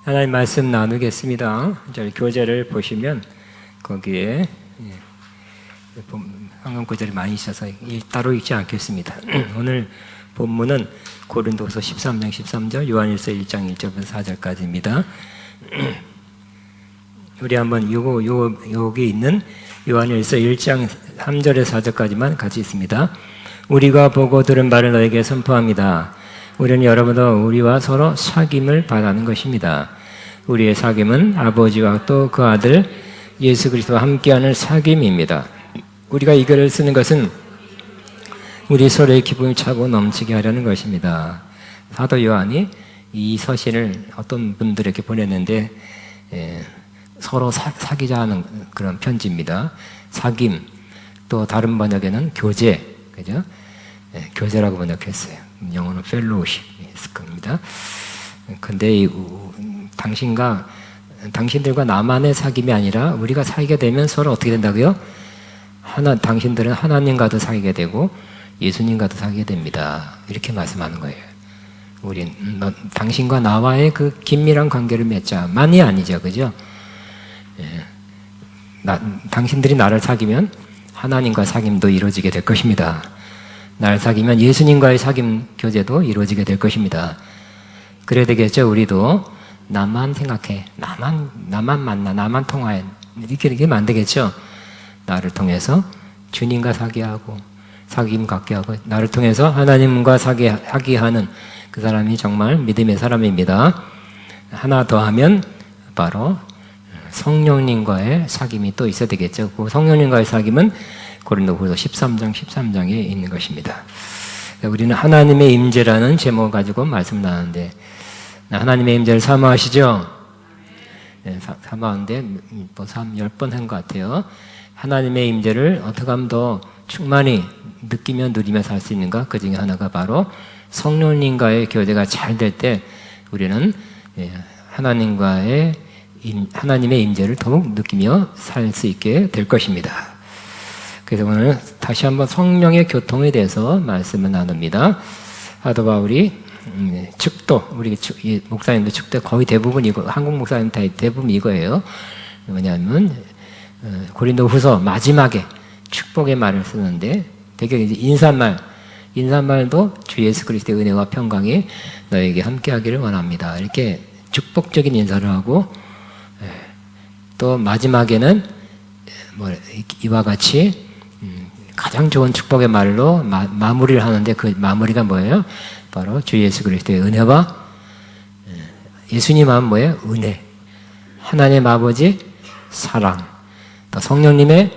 하나님 말씀 나누겠습니다. 저희 교재를 보시면 거기에 황금 구절이 많이 있어서 따로 읽지 않겠습니다. 오늘 본문은 고린도서 13장 13절, 요한일서 1장 1절부터 4절까지입니다. 우리 한번 여기 있는 요한일서 1장 3절에서 4절까지만 같이 있습니다. 우리가 보고 들은 바를 너에게 선포합니다. 우리는 여러분도 우리와 서로 사귐을 바라는 것입니다. 우리의 사귐은 아버지와 또 그 아들 예수 그리스도와 함께하는 사귐입니다. 우리가 이 글을 쓰는 것은 우리 서로의 기쁨이 차고 넘치게 하려는 것입니다. 사도 요한이 이 서신을 어떤 분들에게 보냈는데 서로 사귀자 하는 그런 편지입니다. 사귐, 또 다른 번역에는 교제, 그죠? 교제라고 번역했어요. 영어는 펠로우십일 겁니다. 근데 당신들과 나만의 사귐이 아니라 우리가 사귀게 되면 서로 어떻게 된다고요? 당신들은 하나님과도 사귀게 되고 예수님과도 사귀게 됩니다. 이렇게 말씀하는 거예요. 우린 당신과 나와의 그 긴밀한 관계를 맺자만이 아니죠, 그죠? 당신들이 나를 사귀면 하나님과 사귐도 이루어지게 될 것입니다. 나를 사귀면 예수님과의 사귐 교제도 이루어지게 될 것입니다. 그래야 되겠죠. 우리도 나만 생각해, 나만 만나, 나만 통화해, 이렇게 하면 안 되겠죠. 나를 통해서 주님과 사귀하고 사귐 갖게 하고 나를 통해서 하나님과 사귀하는 그 사람이 정말 믿음의 사람입니다. 하나 더 하면 바로 성령님과의 사귐이 또 있어야 되겠죠. 그 성령님과의 사귐은 고린도후서 13장 13장에 있는 것입니다. 우리는 하나님의 임재라는 제목을 가지고 말씀 나누는데 하나님의 임재를 사모하시죠? 네, 사모하는데 뭐 10번 한 것 같아요. 하나님의 임재를 어떻게 하면 더 충만히 느끼며 누리며 살 수 있는가? 그 중에 하나가 바로 성령님과의 교제가 잘 될 때 우리는 하나님의 임재를 더욱 느끼며 살 수 있게 될 것입니다. 그래서 오늘 다시 한번 성령의 교통에 대해서 말씀을 나눕니다. 사도 바울이 축도, 우리 목사님들 축도 거의 대부분 이거, 한국 목사님들 대부분 이거예요. 뭐냐면 고린도후서 마지막에 축복의 말을 쓰는데 되게 이제 인사말도 주 예수 그리스도의 은혜와 평강이 너에게 함께하기를 원합니다. 이렇게 축복적인 인사를 하고 또 마지막에는 이와 같이 가장 좋은 축복의 말로 마무리를 하는데 그 마무리가 뭐예요? 바로 주 예수 그리스도의 은혜와 예수님 하면 뭐예요? 은혜, 하나님 아버지 사랑, 또 성령님의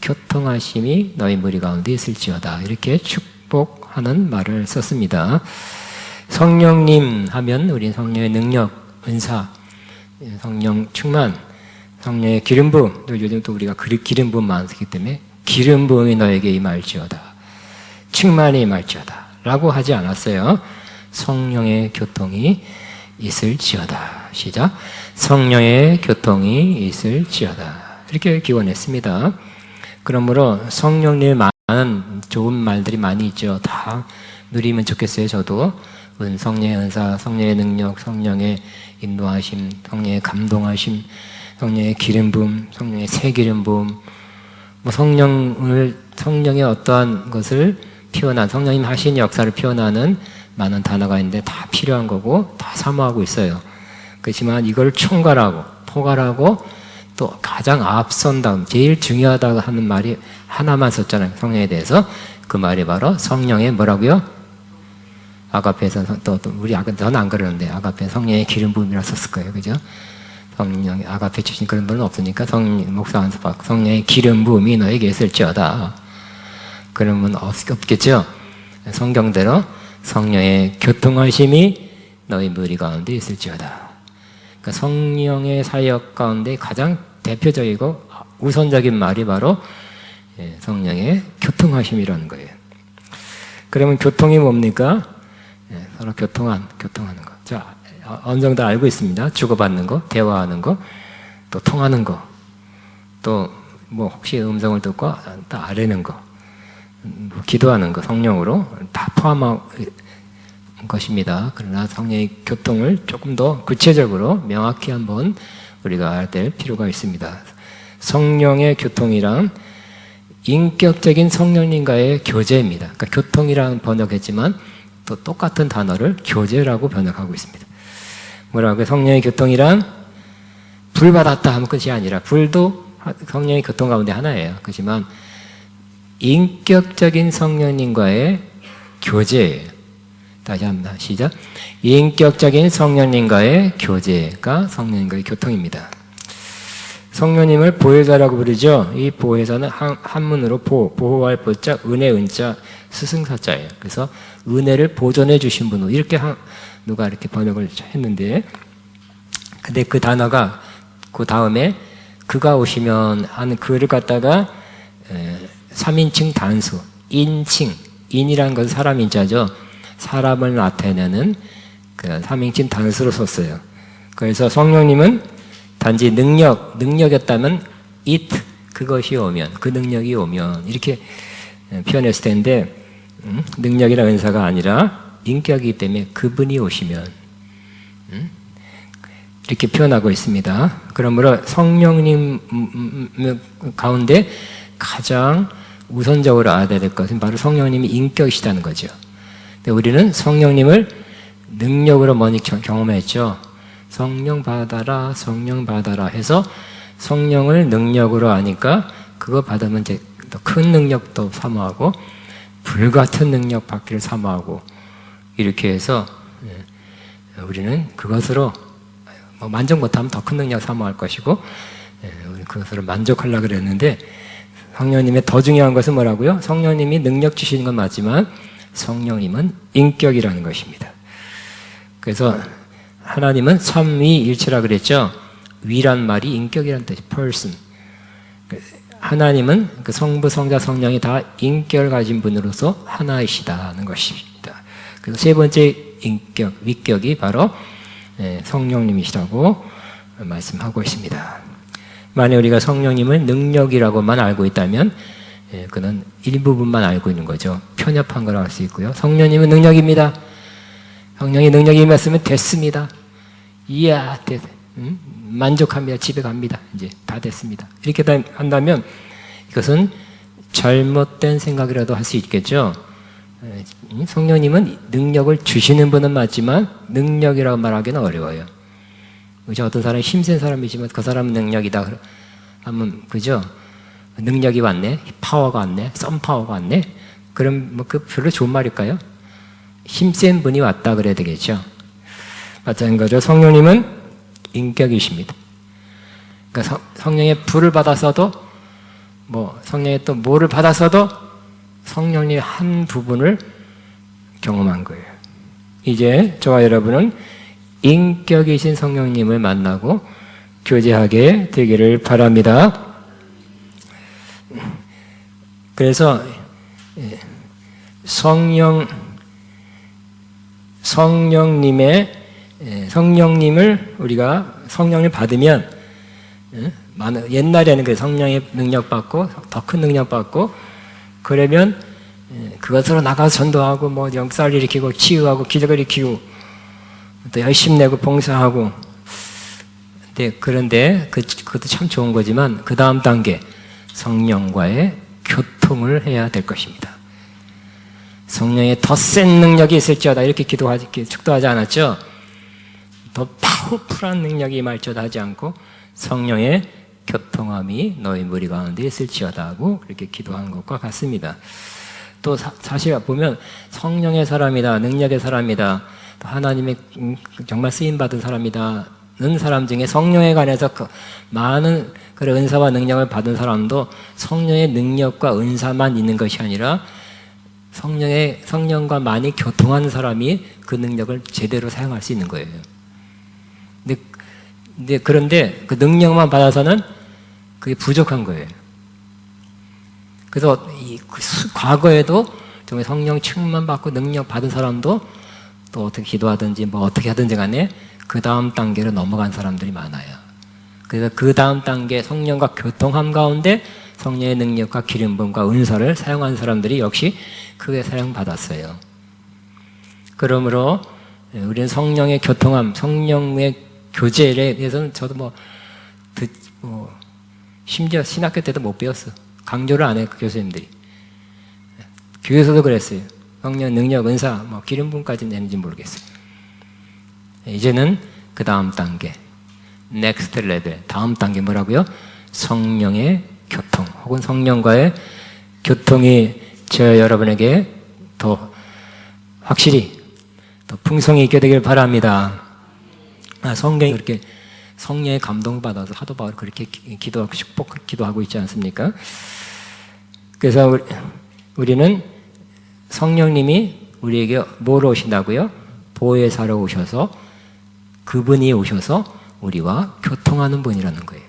교통하심이 너희 무리 가운데 있을지어다. 이렇게 축복하는 말을 썼습니다. 성령님 하면 우리 성령의 능력, 은사, 성령 충만, 성령의 기름 부음, 또 요즘 또 우리가 기름 부음 많기 때문에 기름 부음이 너에게 임할지어다, 충만히 임할지어다 라고 하지 않았어요. 성령의 교통이 있을지어다. 시작. 성령의 교통이 있을지어다. 이렇게 기원했습니다. 그러므로 성령님의 많은 좋은 말들이 많이 있죠. 다 누리면 좋겠어요. 저도 성령의 은사, 성령의 능력, 성령의 인도하심, 성령의 감동하심, 성령의 기름 부음, 성령의 새 기름 부음, 성령의 어떠한 것을 표현한, 성령님 하신 역사를 표현하는 많은 단어가 있는데 다 필요한 거고 다 사모하고 있어요. 그렇지만 이걸 총괄하고 포괄하고 또 가장 앞선다, 제일 중요하다고 하는 말이 하나만 썼잖아요. 성령에 대해서. 그 말이 바로 성령의 뭐라고요? 아가페에서 저는 안 그러는데 아가페 성령의 기름 부음이라 썼을 거예요. 그죠? 성령 아가페 주신 그런 분은 없으니까 목사 한수박 성령의 기름 부음이 너에게 있을지어다. 그러면 없겠죠. 성경대로 성령의 교통하심이 너희 무리 가운데 있을지어다. 그러니까 성령의 사역 가운데 가장 대표적이고 우선적인 말이 바로 성령의 교통하심이라는 거예요. 그러면 교통이 뭡니까? 서로 교통하는 거. 자, 어느 정도 알고 있습니다. 주고받는 거, 대화하는 거, 또 통하는 거, 또 혹시 음성을 듣고 또 아뢰는 거, 기도하는 거, 성령으로 다 포함하고 것입니다. 그러나 성령의 교통을 조금 더 구체적으로 명확히 한번 우리가 알아야 될 필요가 있습니다. 성령의 교통이란 인격적인 성령님과의 교제입니다. 그러니까 교통이라는 번역했지만 또 똑같은 단어를 교제라고 번역하고 있습니다. 뭐라고요? 성령의 교통이란 불 받았다 하면 끝이 아니라 불도 성령의 교통 가운데 하나예요. 그렇지만 인격적인 성령님과의 교제예요. 다시 한번 시작. 인격적인 성령님과의 교제가 성령님과의 교통입니다. 성령님을 보혜사라고 부르죠. 이 보혜사는 한문으로 보호할 보자, 은혜 은자, 스승사자예요. 그래서 은혜를 보존해 주신 분으로 이렇게 누가 이렇게 번역을 했는데, 근데 그 단어가 그 다음에 그가 오시면 하는 그를 갖다가 3인칭 단수, 인칭, 인이라는 것은 사람 인자죠. 사람을 나타내는 그 3인칭 단수로 썼어요. 그래서 성령님은 단지 능력이었다면 it, 그것이 오면, 그 능력이 오면 이렇게 표현했을 텐데, 능력이나 은사가 아니라 인격이기 때문에 그분이 오시면 이렇게 표현하고 있습니다. 그러므로 성령님 가운데 가장 우선적으로 알아야 될 것은 바로 성령님이 인격이시다는 거죠. 근데 우리는 성령님을 능력으로 먼저 경험했죠. 성령 받아라, 성령 받아라 해서 성령을 능력으로 아니까 그거 받으면 이제 더 큰 능력도 사모하고 불같은 능력 받기를 사모하고 이렇게 해서 우리는 그것으로 만족 못하면 더 큰 능력 사모할 것이고 우리 그것으로 만족하려고 그랬는데, 성령님의 더 중요한 것은 뭐라고요? 성령님이 능력 주시는 건 맞지만 성령님은 인격이라는 것입니다. 그래서 하나님은 삼위일체라 그랬죠. 위란 말이 인격이라는 뜻이 person. 하나님은 그 성부, 성자, 성령이 다 인격을 가진 분으로서 하나이시다는 것입니다. 그래서 세 번째 인격, 위격이 바로 성령님이시라고 말씀하고 있습니다. 만약 우리가 성령님을 능력이라고만 알고 있다면 그는 일부분만 알고 있는 거죠. 편협한 걸 알 수 있고요. 성령님은 능력입니다. 성령이 능력이 임했으면 됐습니다. 이야, 만족합니다. 집에 갑니다. 이제 다 됐습니다. 이렇게 한다면 이것은 잘못된 생각이라도 할 수 있겠죠. 성령님은 능력을 주시는 분은 맞지만 능력이라고 말하기는 어려워요. 그죠? 어떤 사람이 힘센 사람이지만 그 사람은 능력이다 하면, 그죠? 능력이 왔네, 파워가 왔네, 썬파워가 왔네. 그럼 뭐 그 별로 좋은 말일까요? 힘센 분이 왔다 그래야 되겠죠. 마찬가지로 성령님은 인격이십니다. 그러니까 성령의 불을 받았어도, 성령의 또 뭐를 받았어도 성령님의 한 부분을 경험한 거예요. 이제 저와 여러분은 인격이신 성령님을 만나고 교제하게 되기를 바랍니다. 그래서 성령님을 우리가 성령을 받으면, 옛날에는 그 성령의 능력 받고 더 큰 능력 받고 그러면 그것으로 나가서 전도하고 역사를 일으키고 치유하고 기적을 일으키고 또 열심히 내고 봉사하고. 그런데 그것도 참 좋은 거지만 그 다음 단계 성령과의 교통을 해야 될 것입니다. 성령의 더 센 능력이 있을지어다 이렇게 축도하지 않았죠? 더 파워풀한 능력이 임할지어다 하지 않고 성령의 교통함이 너희 무리 가운데 있을지어다 하고 그렇게 기도한 것과 같습니다. 또 사실 보면 성령의 사람이다, 능력의 사람이다, 또 하나님의 정말 쓰임받은 사람이다는 사람 중에 성령에 관해서 많은 그런 은사와 능력을 받은 사람도 성령의 능력과 은사만 있는 것이 아니라 성령과 많이 교통하는 사람이 그 능력을 제대로 사용할 수 있는 거예요. 그런데 그 능력만 받아서는 그게 부족한 거예요. 그래서 과거에도 정말 성령 충만 받고 능력 받은 사람도 또 어떻게 기도하든지 어떻게 하든지 간에 그 다음 단계로 넘어간 사람들이 많아요. 그래서 그 다음 단계 성령과 교통함 가운데 성령의 능력과 기름 부음과 은사를 사용한 사람들이 역시 크게 사용받았어요. 그러므로 우리는 성령의 교통함, 성령의 교제에 대해서는 저도 심지어 신학교 때도 못 배웠어. 강조를 안 해요, 그 교수님들이. 교회에서도 그랬어요. 성령, 능력, 은사, 기름 부음까지는 되는지 모르겠어요. 이제는 그 다음 단계, next level, 다음 단계 뭐라고요? 성령의 교통, 혹은 성령과의 교통이 저 여러분에게 더 확실히 더 풍성히 있게 되길 바랍니다. 성경이 그렇게 성령의 감동받아서 하도 그렇게 기도하고 축복 기도하고 있지 않습니까? 그래서 우리는 성령님이 우리에게 뭐로 오신다고요? 보혜사로 오셔서 그분이 오셔서 우리와 교통하는 분이라는 거예요.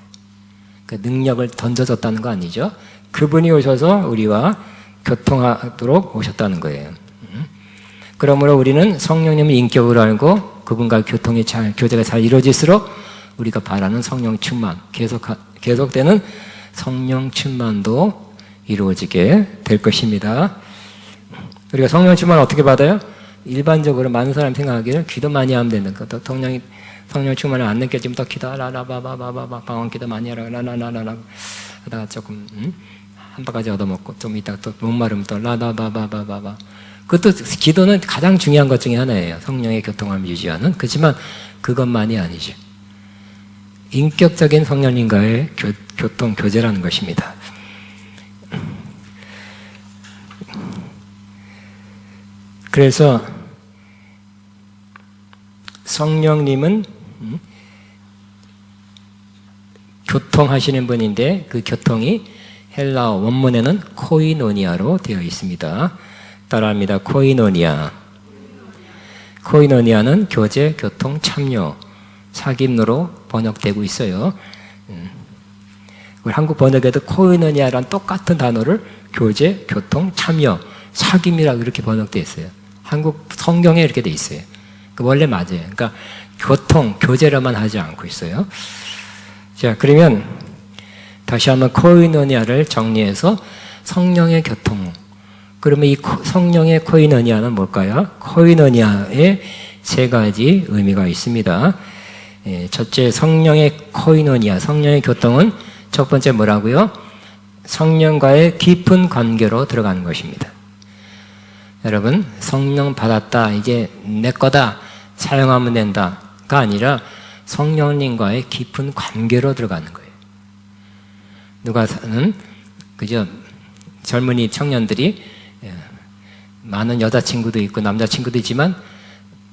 그 능력을 던져줬다는 거 아니죠? 그분이 오셔서 우리와 교통하도록 오셨다는 거예요. 그러므로 우리는 성령님을 인격으로 알고 그분과 교제가 잘 이루어질수록 우리가 바라는 성령 충만, 계속되는 성령 충만도 이루어지게 될 것입니다. 우리가 성령 충만을 어떻게 받아요? 일반적으로 많은 사람이 생각하기를 기도 많이 하면 되는 거. 성령 충만을 안 느껴지면 더 기도하라, 방언 기도 많이 하라, 하다가 조금 한 바가지 얻어먹고 좀 이따가 또 목마르면 또 라라바바바바바. 그것도 기도는 가장 중요한 것 중에 하나예요. 성령의 교통함을 유지하는. 그렇지만 그것만이 아니죠. 인격적인 성령님과의 교통 교제라는 것입니다. 그래서 성령님은 교통하시는 분인데 그 교통이 헬라어 원문에는 코이노니아로 되어 있습니다. 따라합니다. 코이노니아. 코이노니아는 교제, 교통, 참여, 사귐으로 번역되고 있어요. 우리 한국 번역에도 코이노니아란 똑같은 단어를 교제, 교통, 참여, 사귐이라고 이렇게 번역되어 있어요. 한국 성경에 이렇게 되어 있어요. 원래 맞아요. 그러니까 교통, 교제로만 하지 않고 있어요. 자, 그러면 다시 한번 코이노니아를 정리해서 성령의 교통. 그러면 이 성령의 코이노니아는 뭘까요? 코이노니아에 세 가지 의미가 있습니다. 첫째, 성령의 코이노니아, 성령의 교통은 첫 번째 뭐라고요? 성령과의 깊은 관계로 들어가는 것입니다. 여러분, 성령 받았다, 이제 내 거다, 사용하면 된다가 아니라 성령님과의 깊은 관계로 들어가는 거예요. 누가는 그저 젊은이 청년들이 많은 여자친구도 있고 남자친구도 있지만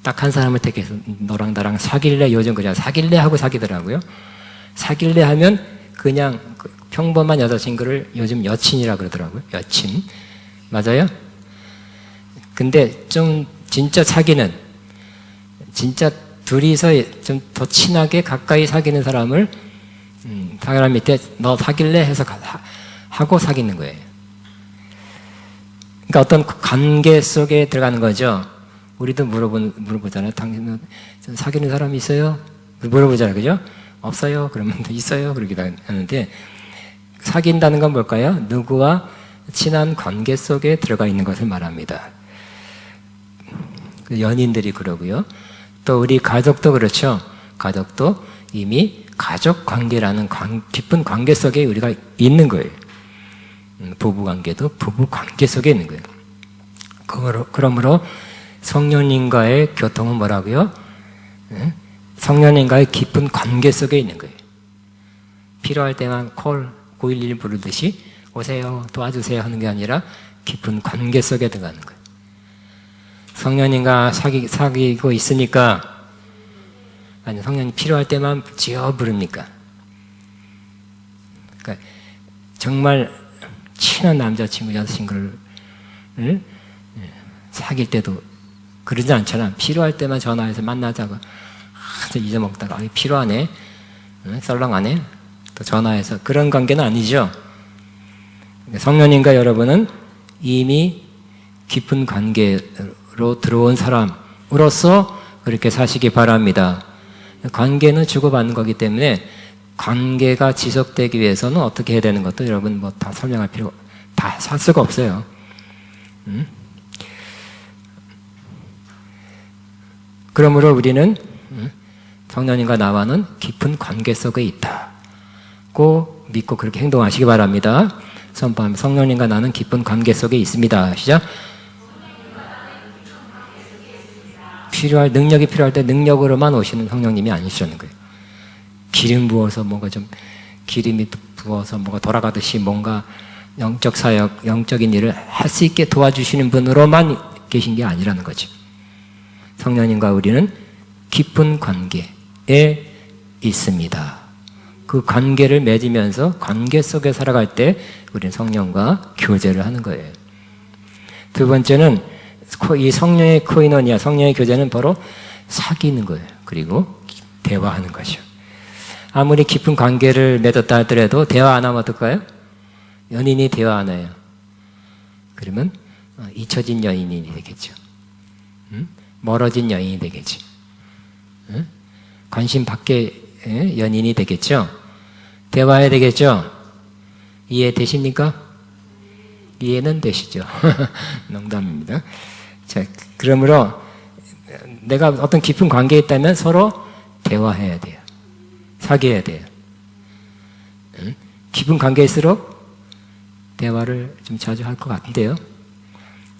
딱 한 사람을 택해서 너랑 나랑 사귈래? 요즘 그냥 사귈래? 하고 사귀더라고요. 사귈래 하면 그냥 평범한 여자친구를 요즘 여친이라 그러더라고요. 여친. 맞아요? 근데 좀 진짜 사귀는, 진짜 둘이서 좀 더 친하게 가까이 사귀는 사람을 사람 밑에 너 사귈래? 해서 하고 사귀는 거예요. 그러니까 어떤 관계 속에 들어가는 거죠. 우리도 물어보잖아요. 당신은 사귀는 사람이 있어요? 물어보잖아요. 그죠? 없어요. 그러면 있어요. 그러기도 하는데 사귄다는 건 뭘까요? 누구와 친한 관계 속에 들어가 있는 것을 말합니다. 연인들이 그러고요. 또 우리 가족도 그렇죠. 가족도 이미 가족 관계라는 깊은 관계 속에 우리가 있는 거예요. 부부 관계도 부부 관계 속에 있는 거예요. 그러므로 성령님과의 교통은 뭐라고요? 성령님과의 깊은 관계 속에 있는 거예요. 필요할 때만 911 부르듯이 오세요, 도와주세요 하는 게 아니라 깊은 관계 속에 들어가는 거예요. 성령님과 사귀고 있으니까, 아니 성령님 필요할 때만 지어 부릅니까? 그러니까 정말 친한 남자친구, 여자친구를 사귈 때도 그러지 않잖아. 필요할 때만 전화해서 만나자고 잊어먹다가 필요하네, 썰렁하네, 또 전화해서. 그런 관계는 아니죠. 성령님과 여러분은 이미 깊은 관계로 들어온 사람으로서 그렇게 사시기 바랍니다. 관계는 주고받는 거기 때문에 관계가 지속되기 위해서는 어떻게 해야 되는 것도 여러분 다 설명할 필요, 다 살 수가 없어요. 그러므로 우리는 성령님과 나와는 깊은 관계 속에 있다고 믿고 그렇게 행동하시기 바랍니다. 선포하면 성령님과 나는 깊은 관계 속에 있습니다. 시작. 능력이 필요할 때 능력으로만 오시는 성령님이 아니시라는 거예요. 기름 부어서 뭔가 좀 기름이 부어서 뭔가 돌아가듯이 뭔가 영적 사역, 영적인 일을 할 수 있게 도와주시는 분으로만 계신 게 아니라는 거죠. 성령님과 우리는 깊은 관계에 있습니다. 그 관계를 맺으면서 관계 속에 살아갈 때 우리는 성령과 교제를 하는 거예요. 두 번째는 이 성령의 코이노니아, 성령의 교제는 바로 사귀는 거예요. 그리고 대화하는 거죠. 아무리 깊은 관계를 맺었다 하더라도 대화 안 하면 어떨까요? 연인이 대화 안 해요. 그러면 잊혀진 연인이 되겠죠. 멀어진 연인이 되겠죠. 관심 밖의 연인이 되겠죠. 대화해야 되겠죠. 이해되십니까? 이해는 되시죠? 농담입니다. 자, 그러므로 내가 어떤 깊은 관계에 있다면 서로 대화해야 돼요. 사귀어야 돼요. 깊은 관계일수록 대화를 좀 자주 할 것 같은데요.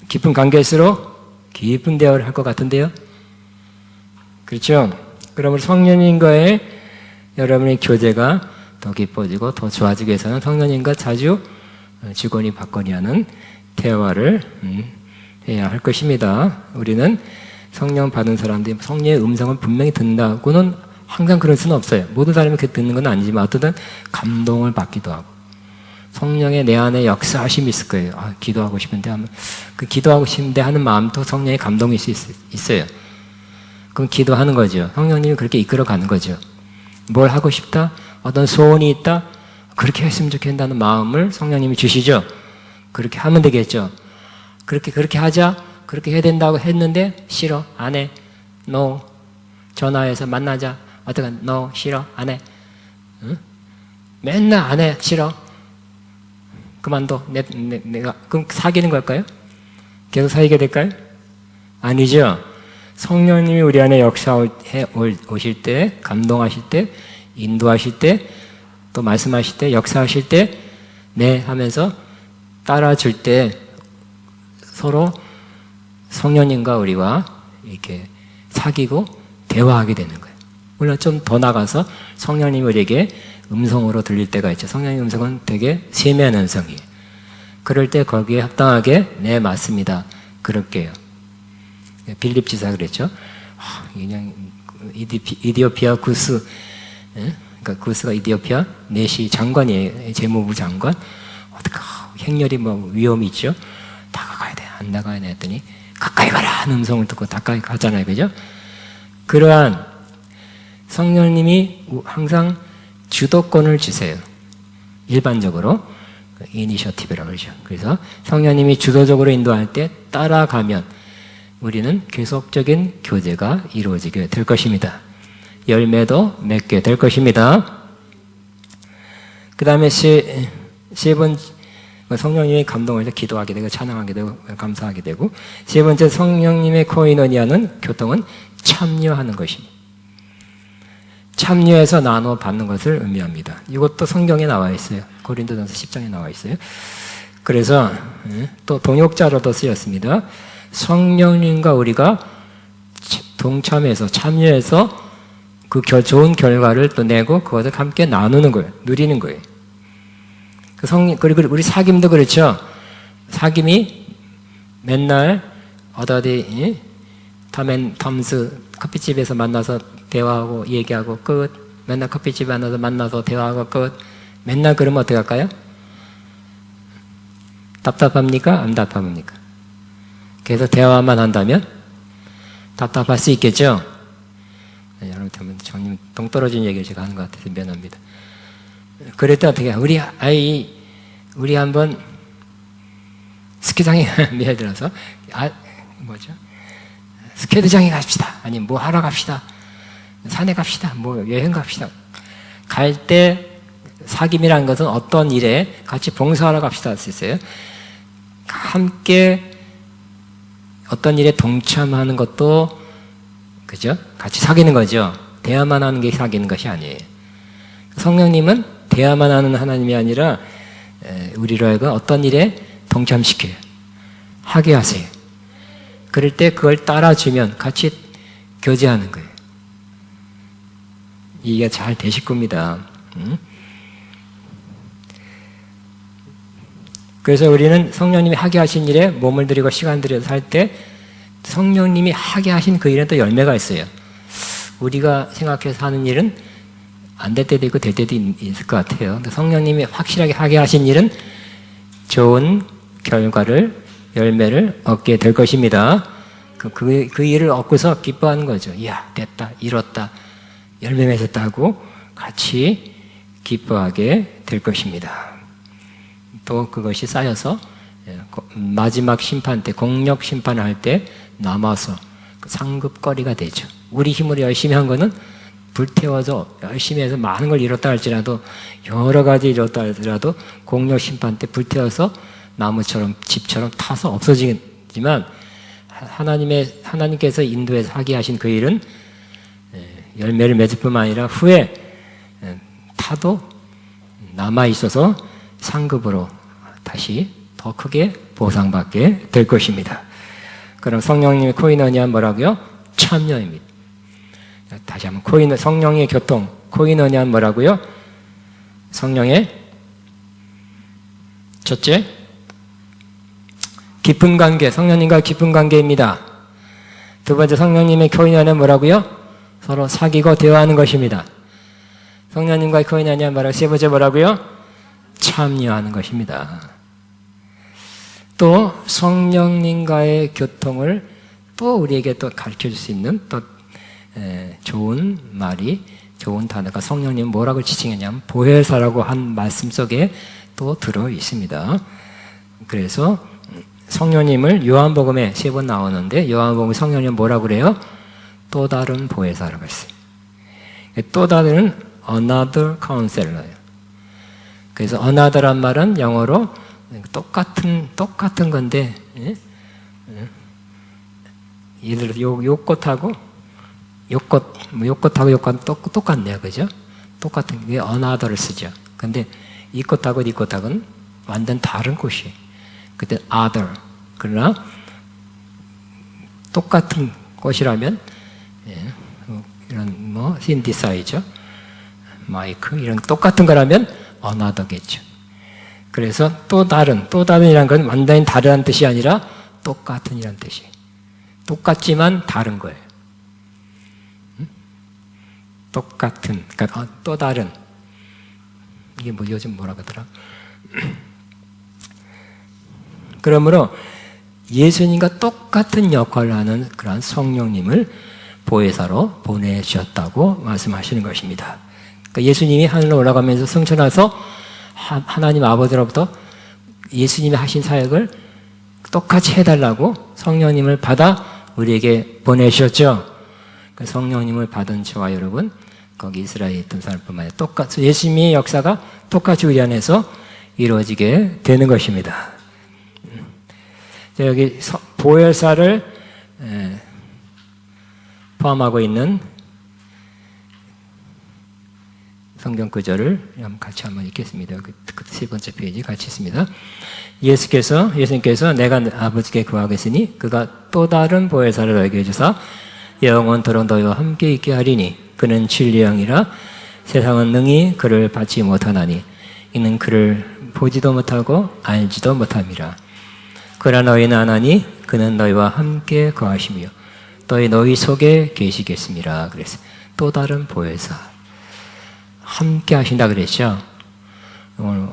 깊은 관계일수록 깊은 대화를 할 것 같은데요. 그렇죠? 그러므로 성령님과의 여러분의 교제가 더 깊어지고 더 좋아지기 위해서는 성령님과 자주 주거니 받거니 하는 대화를 해야 할 것입니다. 우리는 성령 받은 사람들이 성령의 음성을 분명히 듣는다고는 항상 그럴 수는 없어요. 모든 사람이 그 듣는 건 아니지만 어떤 감동을 받기도 하고 성령의 내 안에 역사하심이 있을 거예요. 기도하고 싶은데 하면 그 기도하고 싶은데 하는 마음도 성령의 감동일 수 있어요. 그럼 기도하는 거죠. 성령님이 그렇게 이끌어가는 거죠. 뭘 하고 싶다? 어떤 소원이 있다? 그렇게 했으면 좋겠다는 마음을 성령님이 주시죠. 그렇게 하면 되겠죠. 그렇게 하자. 그렇게 해야 된다고 했는데 싫어. 안 해. No. 전화해서 만나자. 어떻게 no. 싫어. 안 해. 응? 맨날 안 해. 싫어. 그만둬. 내가 그럼 사귀는 걸까요? 계속 사귀게 될까요? 아니죠. 성령님이 우리 안에 역사해 오실 때, 감동하실 때, 인도하실 때, 또 말씀하실 때, 역사하실 때, 네 하면서 따라줄 때 서로 성령님과 우리와 이렇게 사귀고 대화하게 되는 거예요. 물론 좀 더 나가서 성령님이 우리에게 음성으로 들릴 때가 있죠. 성령의 음성은 되게 세미한 음성이에요. 그럴 때 거기에 합당하게 네 맞습니다. 그럴게요. 빌립 지사 그랬죠. 그냥 이디오피아 구스, 그러니까 구스가 이디오피아 내시 장관이에요. 재무부 장관. 어떻게 행렬이 뭐 위험이 있죠. 다가가야 돼, 안 나가야 돼 했더니 가까이 가라 하는 음성을 듣고 가까이 가잖아요, 그죠? 그러한 성령님이 항상 주도권을 주세요. 일반적으로 이니셔티브라고 그러죠. 그래서 성령님이 주도적으로 인도할 때 따라가면 우리는 계속적인 교제가 이루어지게 될 것입니다. 열매도 맺게 될 것입니다. 그 다음에 세 번째, 성령님의 감동을 해서 기도하게 되고 찬양하게 되고 감사하게 되고, 세 번째 성령님의 코이노니아는 교통은 참여하는 것입니다. 참여해서 나눠 받는 것을 의미합니다. 이것도 성경에 나와 있어요. 고린도전서 10장에 나와 있어요. 그래서 또 동역자로도 쓰였습니다. 성령님과 우리가 동참해서 참여해서 그 좋은 결과를 또 내고 그것을 함께 나누는 거예요. 누리는 거예요. 그리고 우리 사귐도 그렇죠. 사귐이 맨날 어디 텀스 커피집에서 만나서 대화하고 얘기하고 끝. 맨날 커피집에 만나서 대화하고 끝. 맨날 그러면 어떻게 할까요? 답답합니까? 안 답답합니까? 계속 대화만 한다면 답답할 수 있겠죠? 여러분, 저님 동떨어진 얘기를 제가 하는 것 같아서 미안합니다. 그럴 때 어떻게 해요? 우리 한번 스키장에 예를 들어서 스케이트장에 갑시다. 아니면 뭐 하러 갑시다. 산에 갑시다. 뭐 여행 갑시다. 갈 때 사귐이라는 것은 어떤 일에 같이 봉사하러 갑시다 할 수 있어요. 함께 어떤 일에 동참하는 것도 그죠? 같이 사귀는 거죠. 대화만 하는 게 사귀는 것이 아니에요. 성령님은 대화만 하는 하나님이 아니라 우리로 하여금 어떤 일에 동참시켜요. 하게 하세요. 그럴 때 그걸 따라주면 같이 교제하는 거예요. 이게 잘 되실 겁니다. 그래서 우리는 성령님이 하게 하신 일에 몸을 들이고 시간 들여서 살 때 성령님이 하게 하신 그 일에 또 열매가 있어요. 우리가 생각해서 하는 일은 안 될 때도 있고 될 때도 있을 것 같아요. 근데 성령님이 확실하게 하게 하신 일은 좋은 결과를, 열매를 얻게 될 것입니다. 그 일을 얻고서 기뻐하는 거죠. 이야, 됐다, 이뤘다, 열매 맺었다 하고 같이 기뻐하게 될 것입니다. 또 그것이 쌓여서 마지막 심판 때, 공력 심판을 할 때 남아서 상급거리가 되죠. 우리 힘으로 열심히 한 거는 불태워서 열심히 해서 많은 걸 이뤘다 할지라도, 여러 가지 이뤘다 할지라도 공력 심판 때 불태워서 나무처럼 집처럼 타서 없어지지만, 하나님께서 인도해서 하게 하신 그 일은 열매를 맺을 뿐만 아니라 후에 타도 남아 있어서 상급으로 다시 더 크게 보상받게 될 것입니다. 그럼 성령님의 코이노니아 뭐라고요? 참여입니다. 다시 한번 성령의 교통, 코이노니아 뭐라고요? 성령의 첫째, 깊은 관계, 성령님과 깊은 관계입니다. 두 번째, 성령님의 코이노니아는 뭐라고요? 서로 사귀고 대화하는 것입니다. 성령님과의 코이노니아 뭐라고요? 세 번째 뭐라고요? 참여하는 것입니다. 또 성령님과의 교통을 또 우리에게 또 가르쳐줄 수 있는 또 좋은 말이, 좋은 단어가 성령님 뭐라고 지칭했냐면 보혜사라고 한 말씀 속에 또 들어 있습니다. 그래서 성령님을 요한복음에 3번 나오는데, 요한복음에 성령님 뭐라고 그래요? 또 다른 보혜사라고 했어요. 또 다른 another counselor예요. 그래서 another란 말은 영어로 똑같은 건데, 예를 들어 요것하고 요것하고 똑같네요, 그죠? 똑같은 게 another를 쓰죠. 근데 이 것하고 이 것하고는 완전 다른 곳이에요. 그때 other. 그러나 똑같은 것이라면 이런 synthesizer, 마이크 이런 똑같은 거라면 another겠죠. 그래서 또 다른이란 건 완전히 다르다는 뜻이 아니라 똑같은이란 뜻이에요. 똑같지만 다른 거예요. 똑같은, 그러니까 또 다른. 이게 뭐 요즘 뭐라 그러더라? 그러므로 예수님과 똑같은 역할을 하는 그러한 성령님을 보혜사로 보내주셨다고 말씀하시는 것입니다. 그러니까 예수님이 하늘로 올라가면서 승천해서 하나님 아버지로부터 예수님이 하신 사역을 똑같이 해달라고 성령님을 받아 우리에게 보내주셨죠. 그 성령님을 받은 저와 여러분, 거기 이스라엘에 있던 사람뿐만 아니라 똑같이 예수님의 역사가 똑같이 우리 안에서 이루어지게 되는 것입니다. 여기 보혜사를 포함하고 있는 성경 구절을 같이 한번 읽겠습니다. 그 세 번째 페이지 같이 있습니다. 예수님께서 내가 아버지께 구하겠으니 그가 또 다른 보혜사를 너에게 주사 영원토록 너희와 함께 있게 하리니 그는 진리의 영이라 세상은 능히 그를 받지 못하나니 이는 그를 보지도 못하고 알지도 못함이라. 그러나 너희는 아나니 그는 너희와 함께 거하시며 너희 속에 계시겠습니다. 그래서 또 다른 보혜사 함께 하신다 그랬죠. 오늘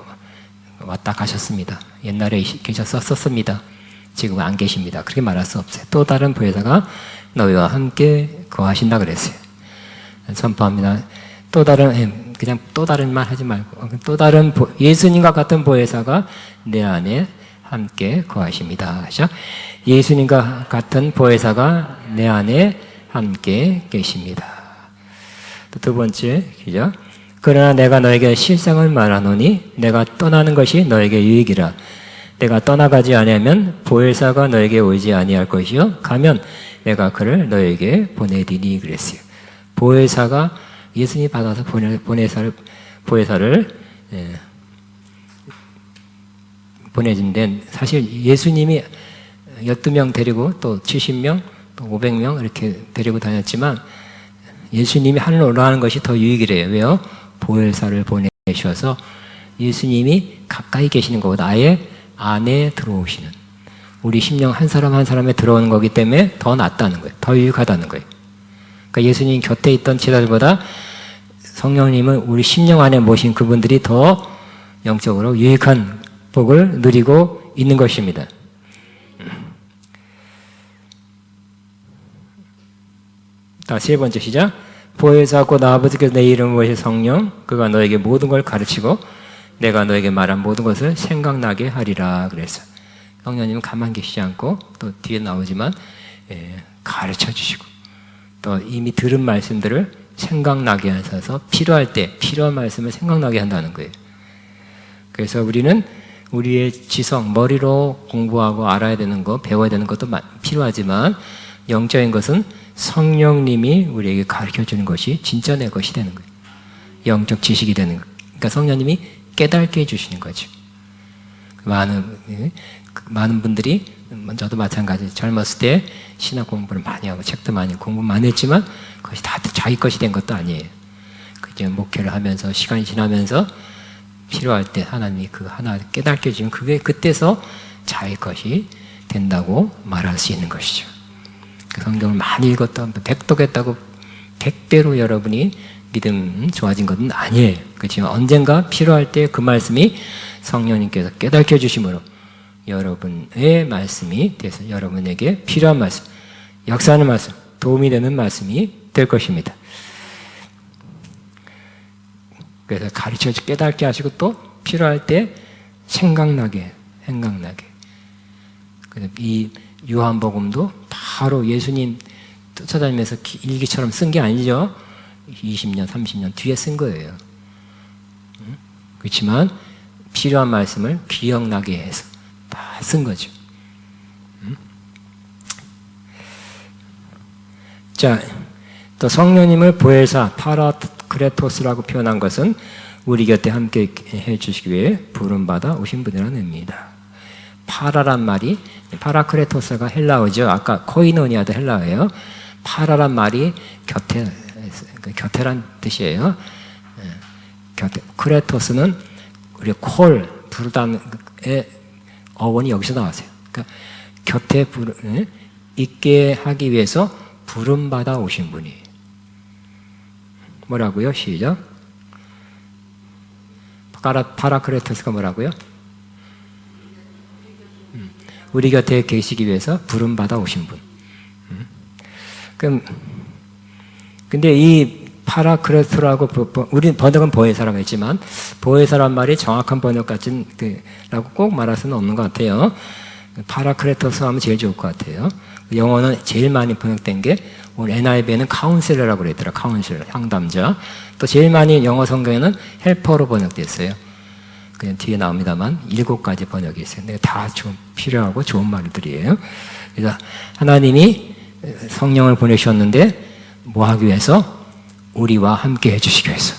왔다 가셨습니다. 옛날에 계셨었습니다. 지금은 안 계십니다. 그렇게 말할 수 없어요. 또 다른 보혜사가 너희와 함께 거하신다 그랬어요. 선포합니다. 또 다른, 그냥 또 다른 말 하지 말고 또 다른 예수님과 같은 보혜사가 내 안에 함께 거하십니다. 그렇죠? 예수님과 같은 보혜사가 내 안에 함께 계십니다. 또 두 번째 기죠. 그러나 내가 너에게 실상을 말하노니 내가 떠나는 것이 너에게 유익이라. 내가 떠나가지 아니하면 보혜사가 너에게 오지 아니할 것이요 가면 내가 그를 너에게 보내리니 그랬어요. 보혜사가 예수님이 받아서 보혜사를 보내준데 사실 예수님이 12명 데리고 또 70명 또 500명 이렇게 데리고 다녔지만 예수님이 하늘로 올라가는 것이 더 유익이래요. 왜요? 보혜사를 보내셔서 예수님이 가까이 계시는 것보다 아예 안에 들어오시는 우리 심령 한 사람 한 사람에 들어오는 거기 때문에 더 낫다는 거예요. 더 유익하다는 거예요. 그러니까 예수님 곁에 있던 제자들보다 성령님을 우리 심령 안에 모신 그분들이 더 영적으로 유익한 복을 누리고 있는 것입니다. 자, 세 번째 시작. 보혜사 곧 아버지께서 내 이름을 모신 성령 그가 너에게 모든 걸 가르치고 내가 너에게 말한 모든 것을 생각나게 하리라 그랬어요. 성령님은 가만 계시지 않고 또 뒤에 나오지만 가르쳐 주시고 또 이미 들은 말씀들을 생각나게 하셔서 필요할 때 필요한 말씀을 생각나게 한다는 거예요. 그래서 우리는 우리의 지성, 머리로 공부하고 알아야 되는 거, 배워야 되는 것도 필요하지만 영적인 것은 성령님이 우리에게 가르쳐 주는 것이 진짜 내 것이 되는 거예요. 영적 지식이 되는 거예요. 그러니까 성령님이 깨닫게 해주시는 거죠. 많은 분들이 저도 마찬가지 젊었을 때 신학 공부를 많이 하고 책도 많이 공부 많이 했지만 그것이 다 자기 것이 된 것도 아니에요. 그저 목회를 하면서 시간이 지나면서 필요할 때 하나님이 그 하나 깨닫게 해주면 그게 그때서 자기 것이 된다고 말할 수 있는 것이죠. 그 성경을 많이 읽었다, 백독했다고 100배로 여러분이 믿음 좋아진 것은 아니에요. 그렇지만 언젠가 필요할 때 그 말씀이 성령님께서 깨닫게 해주심으로 여러분의 말씀이 돼서 여러분에게 필요한 말씀, 역사하는 말씀, 도움이 되는 말씀이 될 것입니다. 그래서 가르쳐 깨닫게 하시고 또 필요할 때 생각나게. 그래서 이 요한복음도 바로 예수님 쫓아다니면서 일기처럼 쓴 게 아니죠. 20년, 30년 뒤에 쓴 거예요. 그렇지만 필요한 말씀을 기억나게 해서 다 쓴 거죠. 자, 또 성령님을 보혜사 파라크레토스라고 표현한 것은 우리 곁에 함께 해주시기 위해 부름받아 오신 분이라는 의미입니다. 파라란 말이 파라크레토스가 헬라어죠. 아까 코이노니아도 헬라어예요. 파라란 말이 곁에란 뜻이에요. 크레토스는 우리 부르다의 어원이 여기서 나왔어요. 그러니까 곁에 있게 하기 위해서 부름받아 오신 분이 뭐라고요? 시작. 파라크레토스가 뭐라고요? 우리 곁에 계시기 위해서 부름받아 오신 분. 근데 이 파라크레토라고 우리 번역은 보혜사라고 했지만 보혜사란 말이 정확한 번역 같은 라고 꼭 말할 수는 없는 것 같아요. 파라크레토스 하면 제일 좋을 것 같아요. 영어는 제일 많이 번역된 게 오늘 NIV에는 카운셀러라고 그랬더라. 카운셀러, 상담자. 또 제일 많이 영어 성경에는 헬퍼로 번역됐어요. 그냥 뒤에 나옵니다만 7가지 번역이 있어요. 근데 다 좀 필요하고 좋은 말들이에요. 그래서 하나님이 성령을 보내셨는데 뭐 하기 위해서? 우리와 함께 해주시기 위해서.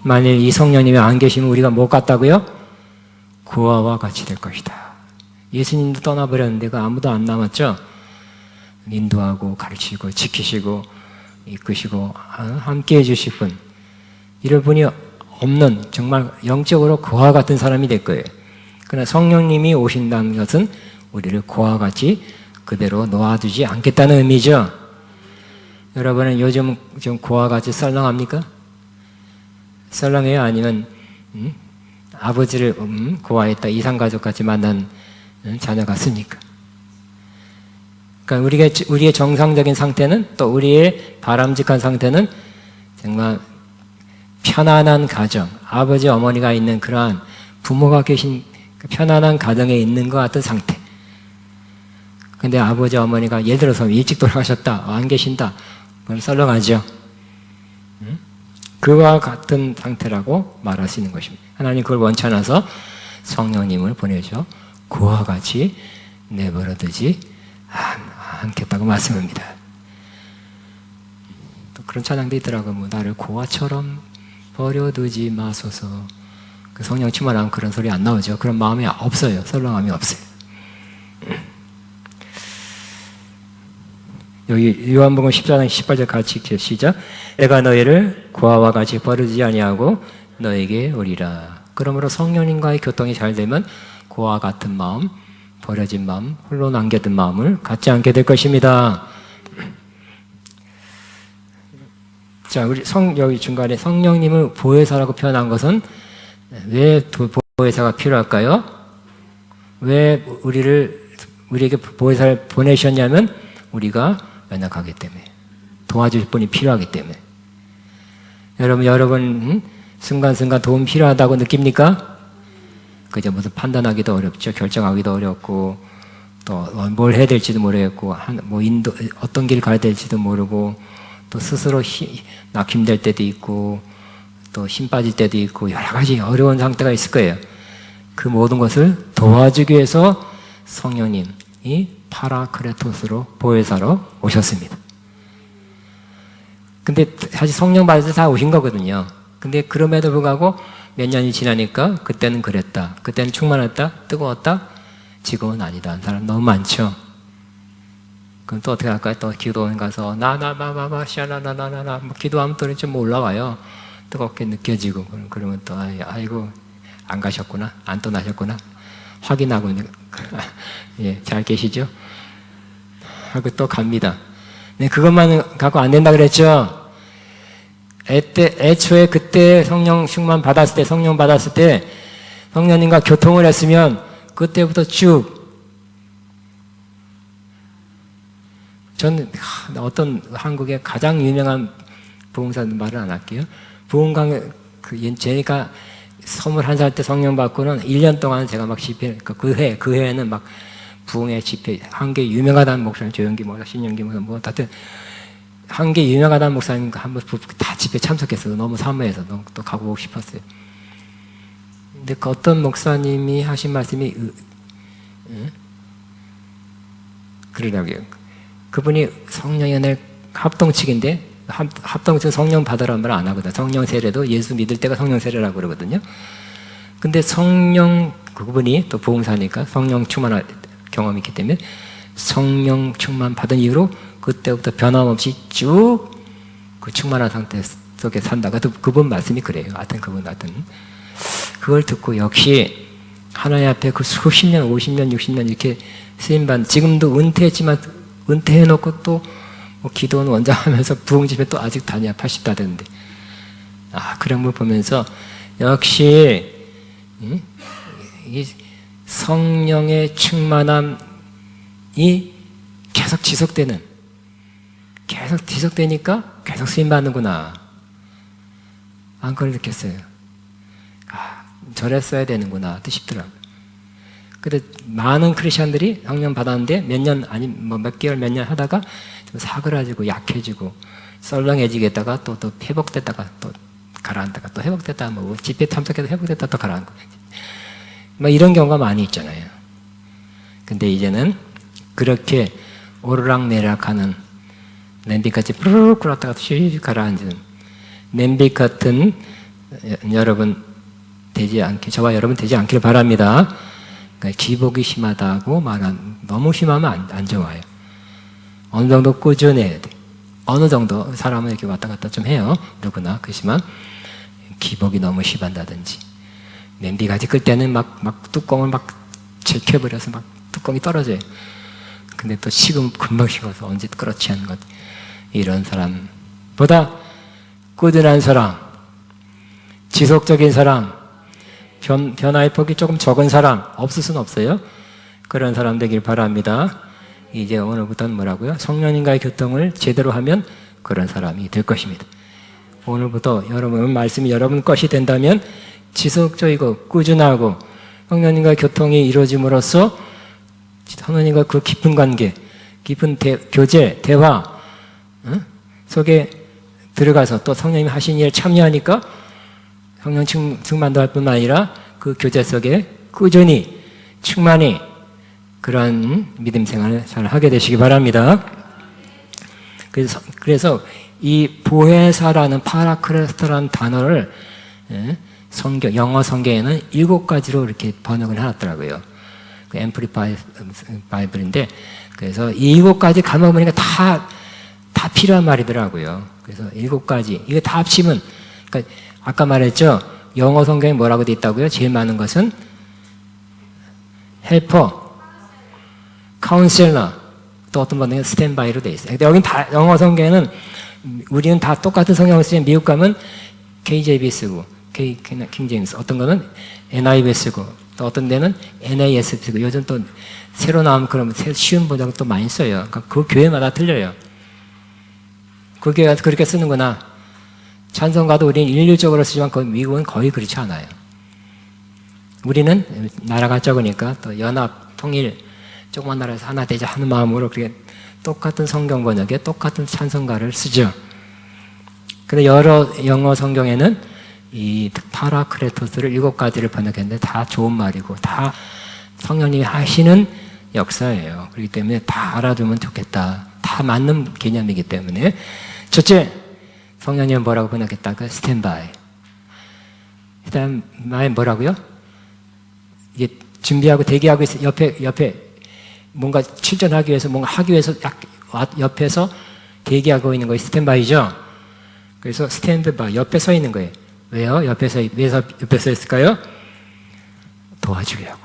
만일 이 성령님이 안 계시면 우리가 못 갔다고요? 그와 같이 될 것이다. 예수님도 떠나버렸는데 그 아무도 안 남았죠? 인도하고 가르치고 지키시고 이끄시고 함께 해주실 분, 이런 분이 없는 정말 영적으로 그와 같은 사람이 될 거예요. 그러나 성령님이 오신다는 것은 우리를 그와 같이 그대로 놓아두지 않겠다는 의미죠. 여러분은 요즘 좀 그와 같이 썰렁합니까? 썰렁해요? 아니면 아버지를 고아했다 이상가족 같이 만난 자녀 같습니까? 그러니까 우리의 정상적인 상태는 또 우리의 바람직한 상태는 정말 편안한 가정, 아버지 어머니가 있는 그러한 부모가 계신 편안한 가정에 있는 것 같은 상태. 근데 아버지 어머니가 예를 들어서 일찍 돌아가셨다, 안 계신다, 그럼 썰렁하죠. 그와 같은 상태라고 말할 수 있는 것입니다. 하나님 그걸 원치 않아서 성령님을 보내줘 고와 같이 내버려두지 않겠다고 말씀합니다. 또 그런 찬양도 있더라고요. 뭐 나를 고아처럼 버려두지 마소서. 그 성령 충만하면 그런 소리 안 나오죠. 그런 마음이 없어요. 설렁함이 없어요. 여기 요한복음 14장 18절 같이 읽죠. 시작. 내가 너희를 고아와 같이 버리지 아니하고 너에게 오리라. 그러므로 성령님과의 교통이 잘 되면 고아와 같은 마음, 버려진 마음, 홀로 남겨둔 마음을 갖지 않게 될 것입니다. 자, 우리 여기 중간에 성령님을 보혜사라고 표현한 것은 왜 보혜사가 필요할까요? 왜 우리에게 보혜사를 보내셨냐면 우리가 연약하기 때문에, 도와줄 분이 필요하기 때문에. 여러분 순간순간 도움 필요하다고 느낍니까? 그저 무슨 판단하기도 어렵죠. 결정하기도 어렵고, 또 뭘 해야 될지도 모르겠고, 어떤 길 가야 될지도 모르고, 또 스스로 낙힘될 때도 있고, 또 힘 빠질 때도 있고, 여러 가지 어려운 상태가 있을 거예요. 그 모든 것을 도와주기 위해서 성령님이 파라크레토스로, 보혜사로 오셨습니다. 근데 사실 성령 받아서 다 오신 거거든요. 근데 그럼에도 불구하고 몇 년이 지나니까 그때는 그랬다, 그때는 충만했다, 뜨거웠다, 지금은 아니다 하는 사람 너무 많죠. 그럼 또 어떻게 할까요? 또 기도원 가서 샤나나나나나 뭐 기도하면 또 좀 올라와요. 뜨겁게 느껴지고. 그러면 또 아이고 안 가셨구나, 안 떠나셨구나 확인하고 예, 잘 계시죠? 하고 또 갑니다. 네, 그것만 갖고 안 된다 그랬죠? 애초에 그때 성령 충만 받았을 때, 성령 받았을 때 성령님과 교통을 했으면 그때부터 쭉 저는 어떤 한국의 가장 유명한 부흥사 말을 안 할게요. 부흥강 제가 21살 때 성령 받고는 1년 동안 제가 막 집회, 그 해에는 막 부흥의 집회, 한 개 유명하다는 목사님, 조영기 목사, 신영기 목사, 뭐, 하여튼, 한 개 유명하다는 목사님 한번 다 집회 참석했어요. 너무 사모해서 또 가고 싶었어요. 근데 그 어떤 목사님이 하신 말씀이, 그러더라고요. 그분이 성령의 날 합동측인데, 합동측 성령 받으라는 말 안 하거든요. 성령 세례도 예수 믿을 때가 성령 세례라고 그러거든요. 근데 그분이 또 부흥사니까 성령 충만할 경험이 있기 때문에 성령 충만 받은 이후로 그때부터 변함없이 쭉 그 충만한 상태 속에 산다가 그분 말씀이 그래요. 하여튼 그걸 듣고 역시 하나님 앞에 그 수십 년, 50년, 60년 이렇게 쓰임받는, 지금도 은퇴했지만 은퇴해놓고 또 뭐 기도원 원장하면서 부흥집에 또 아직 다녀. 80다 됐는데. 그런 걸 보면서 역시 이 성령의 충만함이 계속 지속되니까 계속 쓰임받는구나. 그걸 느꼈어요. 저랬어야 되는구나 싶더라고요. 근데 많은 크리스천들이 성령 받았는데 몇 년, 아니 몇 개월, 몇 년 하다가 좀 사그라지고 약해지고 썰렁해지겠다가 또 회복됐다가 또 가라앉다가 또 회복됐다가 뭐 집회 참석해서 회복됐다가 또 가라앉고 뭐 이런 경우가 많이 있잖아요. 근데 이제는 그렇게 오르락내리락하는 냄비같이 뿌르륵 굴렀다가 슉 가라앉는 냄비 같은 여러분 되지 않게, 저와 여러분 되지 않기를 바랍니다. 그러니까 기복이 심하다고 너무 심하면 안 좋아요. 어느 정도 꾸준해야 돼. 어느 정도 사람은 이렇게 왔다 갔다 좀 해요. 누구나. 그렇지만 기복이 너무 심한다든지 냄비같이 끌 때는 막 뚜껑을 막 제껴버려서 막 뚜껑이 떨어져요. 근데 또 식으면 금방 식어서 언제 그렇지 않은 것. 이런 사람보다 꾸준한 사람, 지속적인 사람, 변화의 폭이 조금 적은 사람 없을 수는 없어요. 그런 사람 되길 바랍니다. 이제 오늘부터는 뭐라고요? 성령님과의 교통을 제대로 하면 그런 사람이 될 것입니다. 오늘부터 여러분 말씀이 여러분 것이 된다면 지속적이고 꾸준하고 성령님과의 교통이 이루어짐으로써 하나님과 그 깊은 관계, 깊은 교제, 대화 속에 들어가서 또 성령님이 하신 일에 참여하니까 성령 충만도 할 뿐만 아니라 그 교제 속에 꾸준히 충만히 그런 믿음 생활을 잘 하게 되시기 바랍니다. 그래서 이 보혜사라는 파라크레스토라는 단어를 영어 성경에는 7가지로 이렇게 번역을 해놨더라고요. 그 앰플리파이 바이블인데, 그래서 이 7가지 감아보니까 다 필요한 말이더라고요. 그래서 7가지 이거 다 합치면, 그러니까 아까 말했죠. 영어 성경에 뭐라고 돼 있다고요? 제일 많은 것은 헬퍼, 카운셀러, 또 어떤 번역은 스탠바이로 돼 있어요. 근데 여긴 다 영어 성경에는 우리는 다 똑같은 성경을 쓰지만 미국 가면 KJV 쓰고 킹제임스, 어떤 거는 NIV 쓰고 또 어떤 데는 NAS 쓰고 요즘 또 새로 나온 그런 쉬운 번역을 또 많이 써요. 그러니까 그 교회마다 틀려요. 그 교회가 그렇게 쓰는구나. 찬송가도 우리는 일률적으로 쓰지만 미국은 거의 그렇지 않아요. 우리는 나라가 적으니까 또 연합, 통일, 조그만 나라에서 하나 되자 하는 마음으로 그렇게 똑같은 성경 번역에 똑같은 찬송가를 쓰죠. 근데 여러 영어 성경에는 이 파라크레토스를 7가지를 번역했는데 다 좋은 말이고 다 성령님이 하시는 역사예요. 그렇기 때문에 다 알아두면 좋겠다. 다 맞는 개념이기 때문에. 첫째, 성령님은 뭐라고 번역했다? 그 스탠바이. 스탠바이 뭐라고요? 이게 준비하고 대기하고 있어. 옆에 뭔가 실전하기 위해서 뭔가 하기 위해서 옆에서 대기하고 있는 거예요. 스탠바이죠. 그래서 스탠드바이 옆에 서 있는 거예요. 왜요? 왜 옆에 서 있을까요? 도와주려고.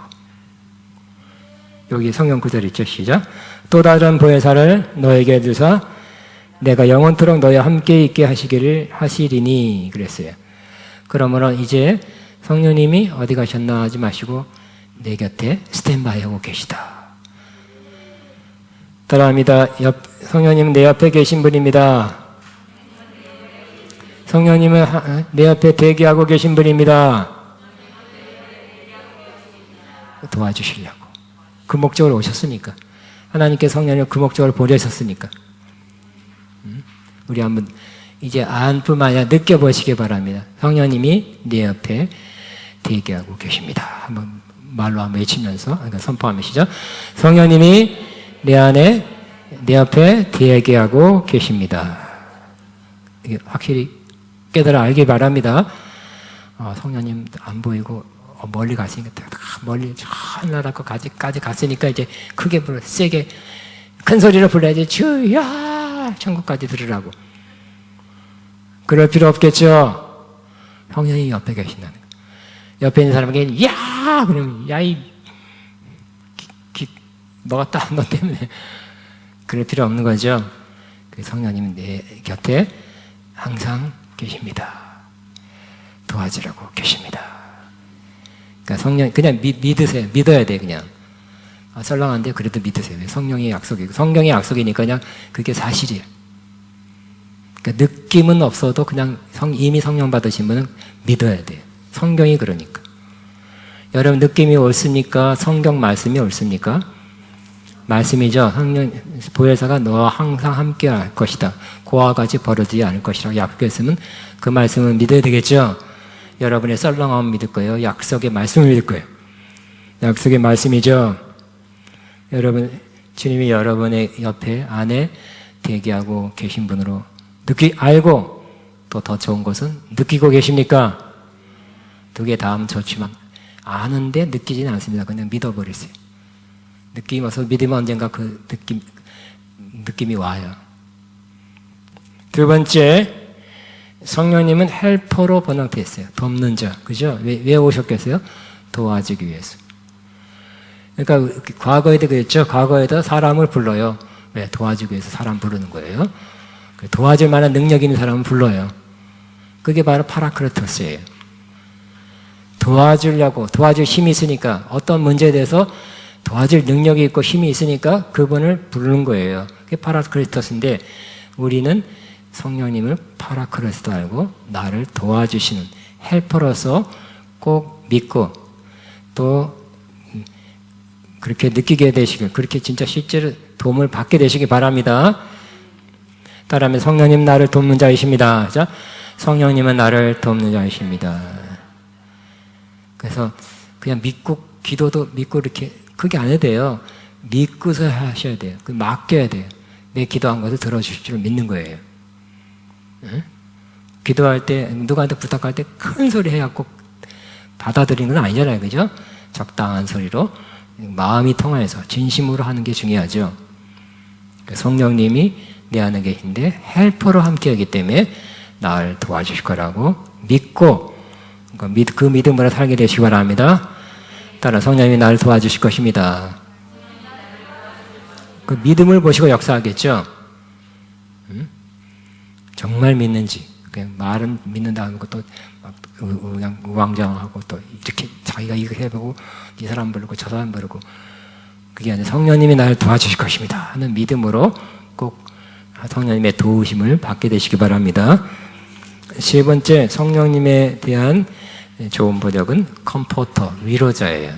여기 성경 구절 있죠. 시작. 또 다른 보혜사를 너에게 두사 내가 영원토록 너희와 함께 있게 하시리니 그랬어요. 그러므로 이제 성령님이 어디 가셨나 하지 마시고 내 곁에 스탠바이 하고 계시다. 따라합니다. 성령님은 내 옆에 계신 분입니다. 성령님은 내 옆에 대기하고 계신 분입니다. 도와주시려고. 그 목적으로 오셨으니까. 하나님께 성령님을 그 목적으로 보내셨으니까. 우리 한번 이제 안뿐만 아니라 느껴보시기 바랍니다. 성령님이 내 옆에 대기하고 계십니다. 한번 말로 한번 외치면서 그러니까 선포하시죠. 성령님이 내 옆에 대기하고 계십니다. 이게 확실히 깨달아 알기 바랍니다. 성령님 안 보이고 멀리 갔으니까 멀리 하늘나라까지 갔으니까 이제 크게 세게 큰 소리로 불러야지. 주여 천국까지 들으라고. 그럴 필요 없겠죠. 성령이 옆에 계신다는 거. 옆에 있는 사람에게 야 그러면 야이 먹었다 너 때문에. 그럴 필요 없는 거죠. 그 성령님은 내 곁에 항상 계십니다. 도와주라고 계십니다. 그러니까 성령 그냥 믿으세요. 믿어야 돼 그냥. 썰렁한데 그래도 믿으세요. 성령의 약속이고 성경의 약속이니까 그냥 그게 사실이에요. 그러니까 느낌은 없어도 그냥 이미 성령 받으신 분은 믿어야 돼요. 성경이 그러니까. 여러분 느낌이 옳습니까? 성경 말씀이 옳습니까? 말씀이죠. 성령 보혜사가 너와 항상 함께 할 것이다. 고와 같이 벌어지지 않을 것이라고 약속했으면 그 말씀을 믿어야 되겠죠. 여러분의 썰렁함을 믿을 거예요. 약속의 말씀을 믿을 거예요. 약속의 말씀이죠. 여러분 주님이 여러분의 옆에 안에 대기하고 계신 분으로 알고 또 더 좋은 것은 느끼고 계십니까? 두 개 다음 좋지만 아는데 느끼지는 않습니다. 그냥 믿어버리세요. 느낌이 와서 믿으면 언젠가 그 느낌이 와요. 두 번째, 성령님은 헬퍼로 번역됐어요. 돕는 자. 그죠? 왜 오셨겠어요? 도와주기 위해서. 그러니까 과거에도 그랬죠. 과거에도 사람을 불러요. 왜? 도와주기 위해서 사람 부르는 거예요. 도와줄 만한 능력 있는 사람을 불러요. 그게 바로 파라크레토스예요. 도와줄 힘이 있으니까 어떤 문제에 대해서 도와줄 능력이 있고 힘이 있으니까 그분을 부르는 거예요. 그게 파라크레토스인데 우리는 성령님을 파라크레토스도 알고 나를 도와주시는 헬퍼로서 꼭 믿고 또 그렇게 느끼게 되시길 그렇게 진짜 실제로 도움을 받게 되시기 바랍니다. 따라하면 성령님 나를 돕는 자이십니다. 자, 성령님은 나를 돕는 자이십니다. 그래서 그냥 믿고 기도도 믿고 이렇게 크게 안 해도 돼요. 믿고서 하셔야 돼요. 맡겨야 돼요. 내 기도한 것을 들어주실 줄 믿는 거예요. 응? 기도할 때, 누구한테 부탁할 때 큰 소리 해갖고 받아들이는 건 아니잖아요. 그죠? 적당한 소리로 마음이 통하여서 진심으로 하는 게 중요하죠. 성령님이 내 안에 계신데 헬퍼로 함께하기 때문에 나를 도와주실 거라고 믿고 그 믿음으로 살게 되시기 바랍니다. 따라 성령님이 나를 도와주실 것입니다. 그 믿음을 보시고 역사하겠죠. 정말 믿는지. 그냥 말은 믿는다는 것도 막 그냥 우왕좌왕하고 또 이렇게 자기가 이거 해보고 이 사람 부르고 저 사람 부르고 그게 아니라 성령님이 나를 도와주실 것입니다 하는 믿음으로 꼭 성령님의 도우심을 받게 되시기 바랍니다. 세 번째, 성령님에 대한 좋은 번역은 컴포터, 위로자예요.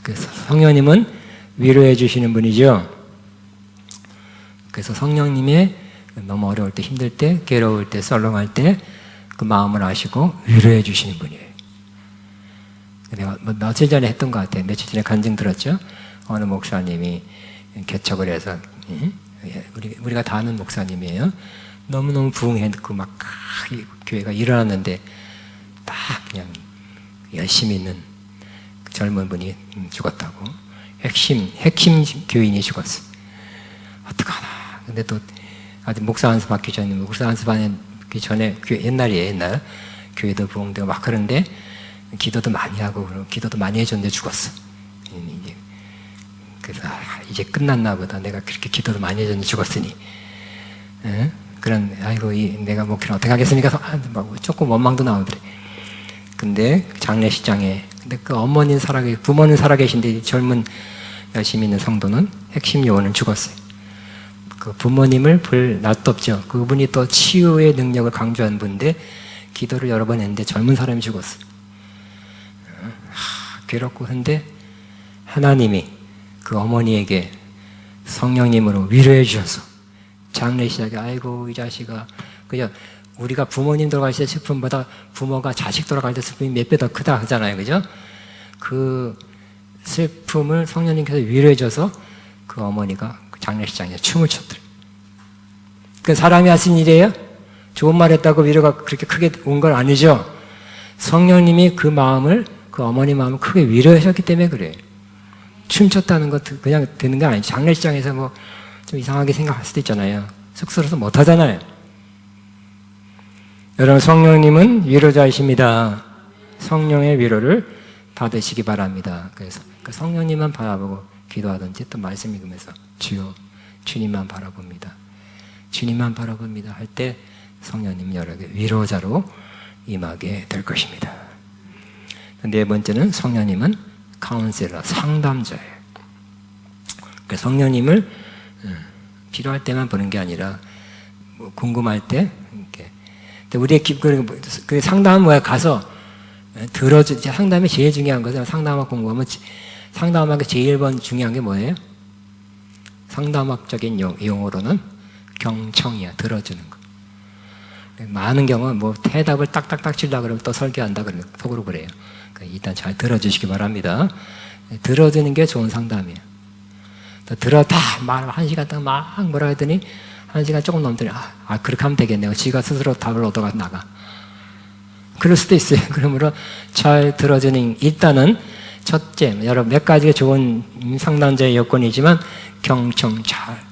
그래서 성령님은 위로해 주시는 분이죠. 그래서 성령님의 너무 어려울 때, 힘들 때, 괴로울 때, 썰렁할 때 그 마음을 아시고 위로해 주시는 분이에요. 내가 며칠 전에 했던 것 같아요. 며칠 전에 간증 들었죠? 어느 목사님이 개척을 해서 우리가 다 아는 목사님이에요. 너무너무 부흥해놓고 막 교회가 일어났는데 딱 그냥 열심히 있는 그 젊은 분이 죽었다고. 핵심 교인이 죽었어. 어떡하나. 근데 또 아직 목사 안수 받기 전에, 목사 안수 받기 전에 옛날 교회도 부흥되고 막 그런데 기도도 많이 하고 기도도 많이 해줬는데 죽었어. 그래서 이제 끝났나 보다. 내가 그렇게 기도도 많이 해줬는데 죽었으니. 그런 아이고 내가 목회를 어떻게 하겠습니까? 조금 원망도 나오더래. 근데 장례식장에 근데 그 부모는 살아계신데 젊은 열심히 있는 성도는 핵심 요원은 죽었어요. 그 부모님을 볼 낯도 없죠. 그분이 또 치유의 능력을 강조한 분인데 기도를 여러 번 했는데 젊은 사람이 죽었어요. 괴롭고 한데 하나님이 그 어머니에게 성령님으로 위로해 주셔서 장례식장에 아이고 이 자식아 그죠? 우리가 부모님 돌아가실 때 슬픔보다 부모가 자식 돌아갈 때 슬픔이 몇 배 더 크다 하잖아요. 그죠? 그 슬픔을 성령님께서 위로해 줘서 그 어머니가 장례식장에 춤을 췄더래요. 그 사람이 하신 일이에요? 좋은 말 했다고 위로가 그렇게 크게 온 건 아니죠. 성령님이 그 어머니 마음을 크게 위로하셨기 때문에 그래요. 춤췄다는 것도 그냥 되는 게 아니죠. 장례식장에서 뭐 좀 이상하게 생각할 수도 있잖아요. 쑥스러워서 못 하잖아요. 여러분, 성령님은 위로자이십니다. 성령의 위로를 받으시기 바랍니다. 그래서 그 성령님만 바라보고 기도하든지 또 말씀 읽으면서 주여 주님만 바라봅니다. 주님만 바라봅니다 할 때 성령님 여러분 위로자로 임하게 될 것입니다. 네 번째는 성령님은 카운셀러, 상담자예요. 그래서 성령님을 필요할 때만 보는 게 아니라 뭐 궁금할 때 이렇게. 우리의 그 상담은 뭐야? 가서 상담이 제일 중요한 것은 상담학 공부하면 상담학의 제일 중요한 게 뭐예요? 상담학적인 용어로는 경청이야. 들어주는 거. 많은 경우는 뭐 대답을 딱딱딱 치려고 그러면 또 설교한다 그러면 속으로 그래요. 그러니까 일단 잘 들어주시기 바랍니다. 들어주는 게 좋은 상담이에요. 들었다 말 1시간 동안 막 뭐라 했더니 1시간 조금 넘더니 그렇게 하면 되겠네요. 지가 스스로 답을 얻어가 나가. 그럴 수도 있어요. 그러므로 잘 들어주는 일단은 첫째, 여러 몇 가지가 좋은 상담자의 여건이지만 경청, 잘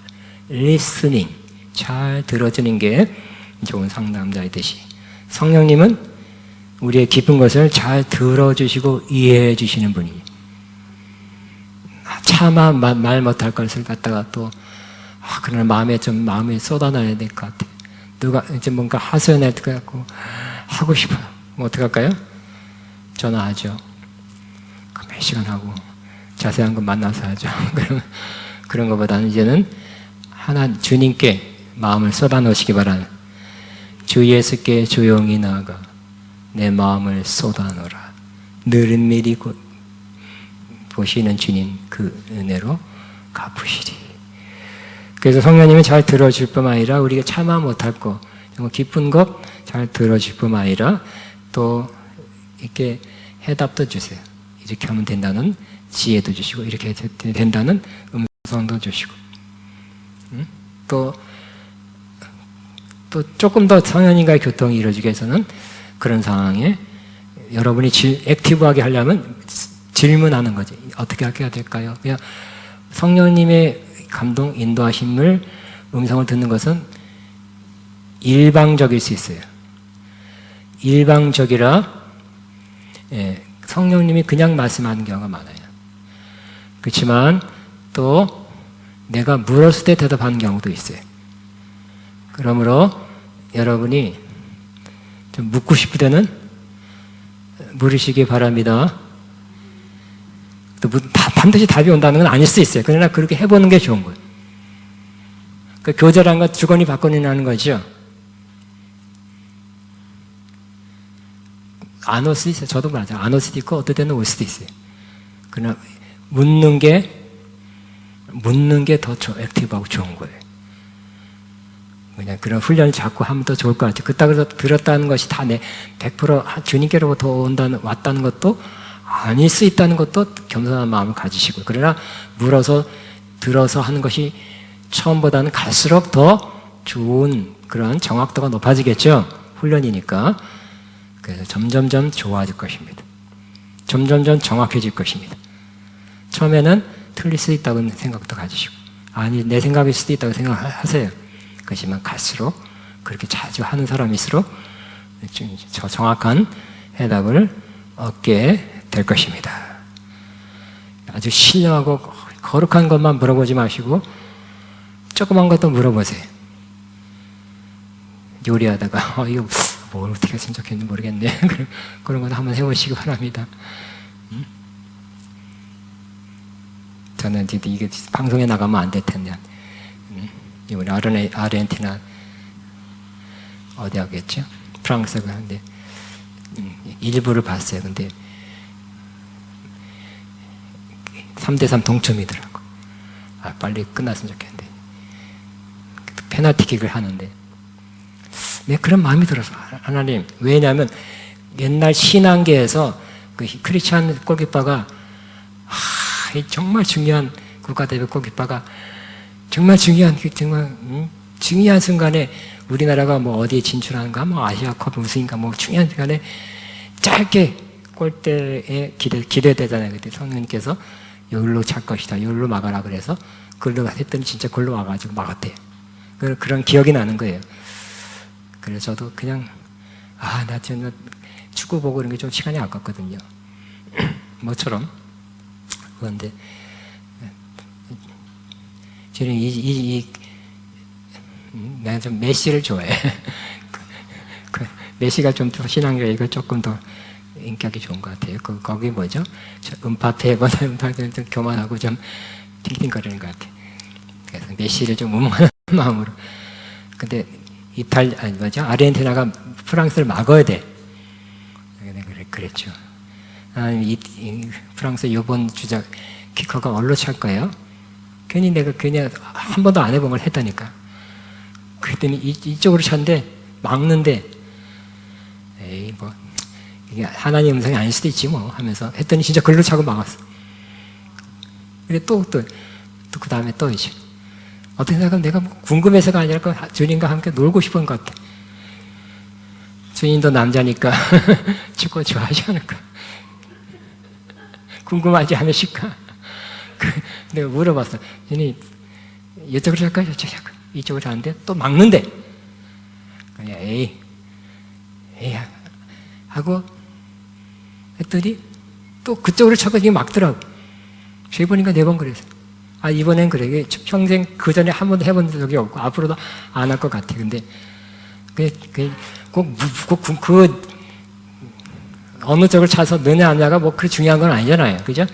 리스닝, 잘 들어주는 게 좋은 상담자의 뜻이. 성령님은 우리의 깊은 것을 잘 들어주시고 이해해 주시는 분이에요. 차마 말 못할 것을 갖다가 또 그러나 마음에 쏟아놔야 될 것 같아. 누가 이제 뭔가 하소연할 것 같고 하고 싶어요. 뭐 어떻게 할까요? 전화하죠. 몇 시간 하고 자세한 건 만나서 하죠. 그런 것보다는 이제는 주님께 마음을 쏟아놓으시기 바랍니다. 주 예수께 조용히 나아가 내 마음을 쏟아놓으라. 늘은 미리 보시는 주님 그 은혜로 갚으시리. 그래서 성령님이 잘 들어줄 뿐만 아니라 우리가 참아 못할 것, 정말 깊은 것 잘 들어줄 뿐만 아니라 또 이렇게 해답도 주세요. 이렇게 하면 된다는 지혜도 주시고 이렇게 된다는 음성도 주시고, 또 조금 더 성현인과의 교통이 이루어지기 위해서는 그런 상황에 여러분이 액티브하게 하려면 질문하는 거지. 어떻게 해야 될까요? 그냥 성령님의 감동, 인도하심을 음성을 듣는 것은 일방적일 수 있어요. 일방적이라 성령님이 그냥 말씀하는 경우가 많아요. 그렇지만 또 내가 물었을 때 대답하는 경우도 있어요. 그러므로 여러분이 좀 묻고 싶을 때는 물으시기 바랍니다. 또 반드시 답이 온다는 건 아닐 수 있어요. 그러나 그렇게 해보는 게 좋은 거예요. 그 교제라는 건 주거니 받거니라는 거죠. 안 올 수도 있어요. 저도 맞아요. 안 올 수도 있고 어떨 때는 올 수도 있어요. 그러나 묻는 게 더 액티브하고 좋은 거예요. 그냥 그런 훈련을 자꾸 하면 더 좋을 것 같아요. 그따그로 들었다는 것이 다 100% 주님께로부터 왔다는 것도 아닐 수 있다는 것도 겸손한 마음을 가지시고, 그러나 물어서 들어서 하는 것이 처음보다는 갈수록 더 좋은 그런 정확도가 높아지겠죠. 훈련이니까. 그래서 점점점 좋아질 것입니다. 점점점 정확해질 것입니다. 처음에는 틀릴 수 있다고 생각도 가지시고, 아니 내 생각일 수도 있다고 생각하세요. 그렇지만 갈수록 그렇게 자주 하는 사람일수록 정확한 해답을 얻게 될 것입니다. 아주 신령하고 거룩한 것만 물어보지 마시고 조그만 것도 물어보세요. 요리하다가 이거 뭘 어떻게 했으면 좋겠는지 모르겠네. 그런 것도 한번 해보시기 바랍니다. 저는 이게 방송에 나가면 안 될 텐데, 이번에 아르헨티나 어디 하겠죠? 프랑스가 하는데 일부를 봤어요. 근데 3대3 동점이더라고. 빨리 끝났으면 좋겠는데. 페널티킥을 하는데 그런 마음이 들어서, 하나님, 왜냐하면 옛날 신앙계에서 그 크리스찬 골키퍼가 정말 중요한 국가대표 골키퍼가 정말 중요한 순간에 우리나라가 뭐 어디에 진출하는가, 뭐 아시아컵 우승인가, 뭐 중요한 순간에 짧게 골대에 기대되잖아요. 그때 성령님께서 여기로 찰 것이다, 여기로 막아라 그래서 그걸로 했더니 진짜 그걸로 와가지고 막았대요. 그런 기억이 나는 거예요. 그래서 저도 그냥 나 지금 축구 보고 그런 게 좀 시간이 아깝거든요. 뭐처럼. 그런데 저는 내가 좀 메시를 좋아해. 메시가 좀 더 신앙교육을 조금 더 인격이 좋은 것 같아요. 거기 뭐죠? 음파페보다 음파페는 좀 교만하고 좀 팅팅거리는 것 같아요. 그래서 메시를 좀 응원하는 마음으로. 근데 아르헨티나가 프랑스를 막아야 돼. 그랬죠. 프랑스 이번 주자 키커가 얼로 찰 거예요? 괜히 한 번도 안 해본 걸 했다니까. 그랬더니 이쪽으로 쳤는데 막는데, 이게 하나님 음성이 아닐 수도 있지 뭐 하면서 했더니 진짜 글로 차고 막았어. 근데 또 그 다음에 또 이제 어떻게 생각하면 내가 뭐 궁금해서가 아니라 주님과 함께 놀고 싶은 것 같아. 주님도 남자니까 축구 좋아하지 않을까? 궁금하지 않으실까? 내가 물어봤어. 주님, 이쪽으로 할까요? 이쪽으로 하는데 또 막는데. 그냥 에이 하고 했더니 또 그쪽으로 쳐서 이게 막더라고. 3번인가 4번 그래서. 이번엔 그래. 평생 그 전에 한 번도 해본 적이 없고 앞으로도 안 할 것 같아. 근데 꼭 어느 쪽을 차서 느냐 안 느냐가 뭐 그렇게 중요한 건 아니잖아요. 그죠?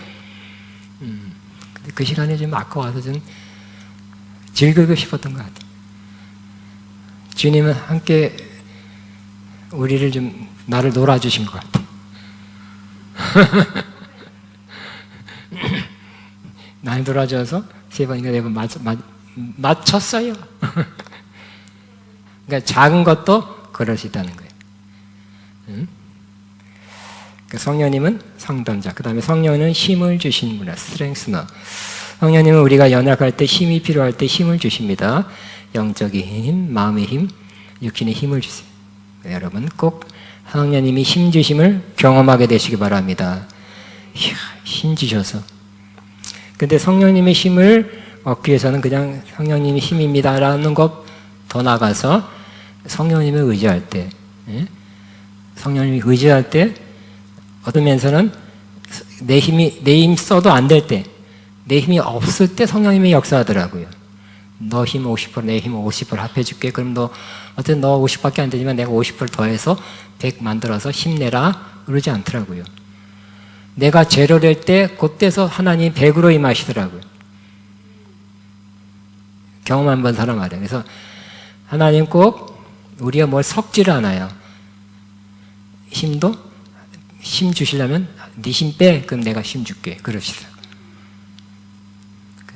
근데 그 시간에 좀 아까워서 좀 즐기고 싶었던 것 같아요. 주님은 함께 우리를 좀 나를 놀아주신 것 같아요. 나를 놀아줘서 3번인가 4번 맞췄어요. 그러니까 작은 것도 그럴 수 있다는 거예요. 성령님은 상담자, 그 다음에 성령은 힘을 주시는 분이야. 스트렝스너. 성령님은 우리가 연약할 때, 힘이 필요할 때 힘을 주십니다. 영적인 힘, 마음의 힘, 육신의 힘을 주세요. 여러분 꼭 성령님이 힘 주심을 경험하게 되시기 바랍니다. 이야, 힘 주셔서. 근데 성령님의 힘을 얻기 위해서는 그냥 성령님이 힘입니다 라는 것 더 나가서 성령님을 의지할 때, 성령님이 의지할 때 얻으면서는 내 힘 써도 안 될 때, 내 힘이 없을 때 성령님이 역사하더라고요. 너 힘 50%, 내 힘 50% 합해줄게. 그럼 어쨌든 너 50밖에 안 되지만 내가 50% 더해서 100 만들어서 힘내라. 그러지 않더라고요. 내가 제로 될 때, 그때서 하나님이 100으로 임하시더라고요. 경험 한번 사람 말이에요. 그래서 하나님 꼭 우리가 뭘 섞지를 않아요. 힘 주시려면 네 힘 빼. 그럼 내가 힘 줄게. 그러시더라고요.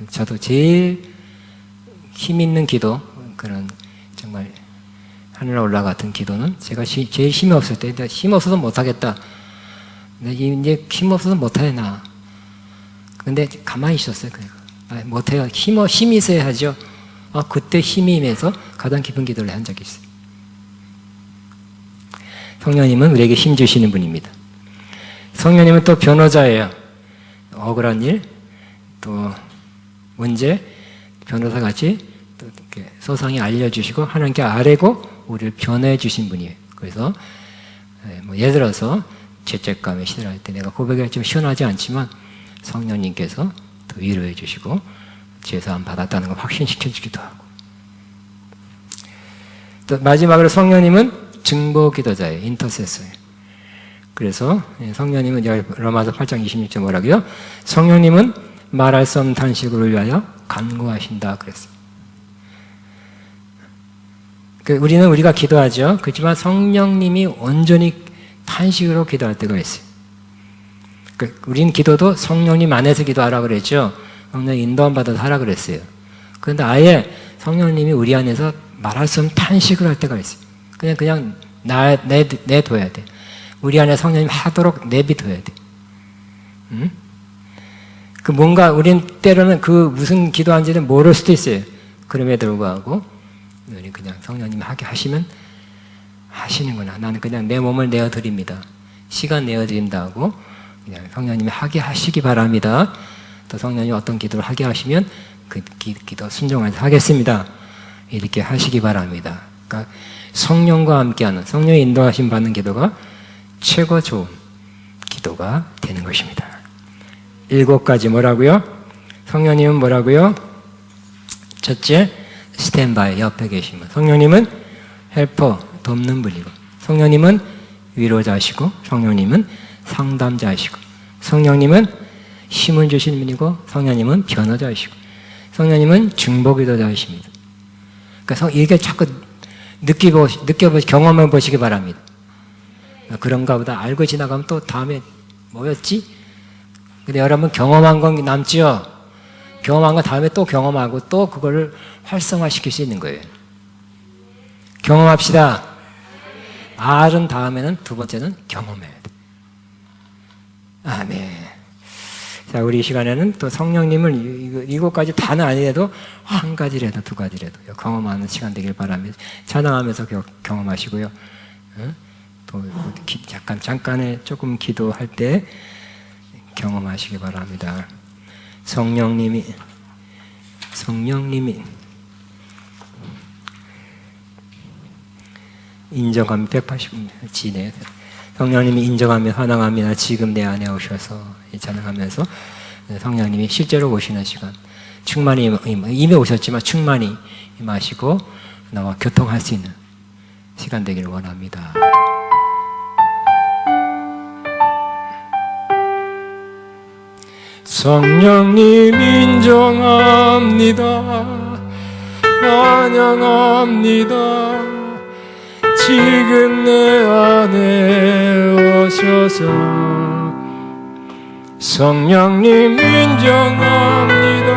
저도 제일 힘 있는 기도, 그런 정말 하늘 올라갔던 기도는 제가 제일 힘이 없을 때, 힘 없어서 못하겠다. 이제 힘 없어서 못해 나. 근데 가만히 있었어요. 못해요. 힘이 있어야 하죠. 그때 힘이 임해서 가장 깊은 기도를 한 적이 있어요. 성령님은 우리에게 힘 주시는 분입니다. 성령님은 또 변호자예요. 억울한 일, 또 문제, 변호사 같이 또 이렇게 소상히 알려주시고 하나님께 아뢰고 우리를 변호해 주신 분이에요. 그래서 예를 들어서 죄책감에 시달할 때 내가 고백이 좀 시원하지 않지만 성령님께서 또 위로해 주시고 죄사함 받았다는 걸 확신시켜 주기도 하고. 또 마지막으로 성령님은 증보 기도자예요. 인터세서예요. 그래서 성령님은 로마서 8장 26절 뭐라고요? 성령님은 말할 수 없는 탄식을 위하여 간구하신다 그랬어요. 우리는 우리가 기도하죠. 그렇지만 성령님이 온전히 탄식으로 기도할 때가 있어요. 우린 기도도 성령님 안에서 기도하라 그랬죠. 성령 인도함 받아서 하라 그랬어요. 그런데 아예 성령님이 우리 안에서 말할 수 없는 탄식을 할 때가 있어요. 그냥 내둬야 돼. 우리 안에 성령님 하도록 내비둬야 돼. 뭔가 우린 때로는 무슨 기도한지는 모를 수도 있어요. 그럼에도 불구하고 우리 그냥 성령님이 하게 하시면 하시는구나. 나는 그냥 내 몸을 내어드립니다. 시간 내어드린다 하고 그냥 성령님이 하게 하시기 바랍니다. 또 성령님이 어떤 기도를 하게 하시면 그 기도 순종해서 하겠습니다. 이렇게 하시기 바랍니다. 그러니까 성령과 함께하는, 성령의 인도하심 받는 기도가 최고 좋은 기도가 되는 것입니다. 7가지 뭐라고요? 성령님은 뭐라고요? 첫째, 스탠바이, 옆에 계시면. 성령님은 헬퍼, 돕는 분이고, 성령님은 위로자시고, 성령님은 상담자시고, 성령님은 힘을 주시는 분이고, 성령님은 변호자이시고, 성령님은 중보기도자이십니다. 그러니까 이게 자꾸 느껴보시, 경험해 보시기 바랍니다. 그런가 보다 알고 지나가면 또 다음에 뭐였지? 근데 여러분 경험한 건 남지요? 경험한 건 다음에 또 경험하고 또 그거를 활성화시킬 수 있는 거예요. 경험합시다. 알은 다음에는 두 번째는 경험해야 돼. 아멘. 자, 우리 이 시간에는 또 성령님을 7가지 다는 아니라도 한 가지라도 두 가지라도 경험하는 시간 되길 바랍니다. 찬양하면서 경험하시고요. 또 잠깐의 조금 기도할 때 경험하시기 바랍니다. 성령님이 인정하며 180분 지내. 성령님이 인정하며 환영합니다. 지금 내 안에 오셔서 찬양하면서 성령님이 실제로 오시는 시간, 충만히 이미 오셨지만 충만히 임하시고 나와 교통할 수 있는 시간 되기를 원합니다. 성령님 인정합니다. 환영합니다. 지금 내 안에 오셔서 성령님 인정합니다.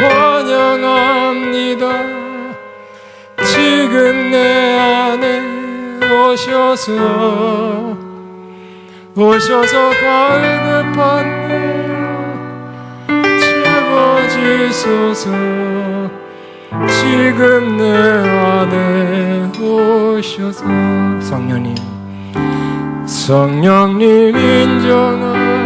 환영합니다. 지금 내 안에 오셔서 오셔서 갈급한 내 채워지소서. 지금 내 안에 오셔서. 성령님, 성령님 인정합니다.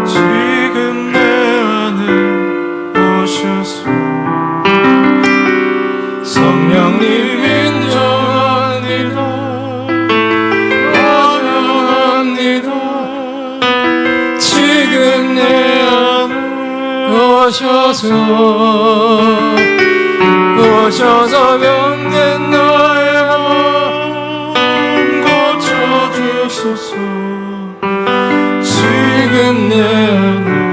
지금 내 안에 오셔서. 성령님 인정합니다. 환영합니다. 지금 내 안에 오셔서 병든 나의 마음 고쳐주소서. 지금 내 안에.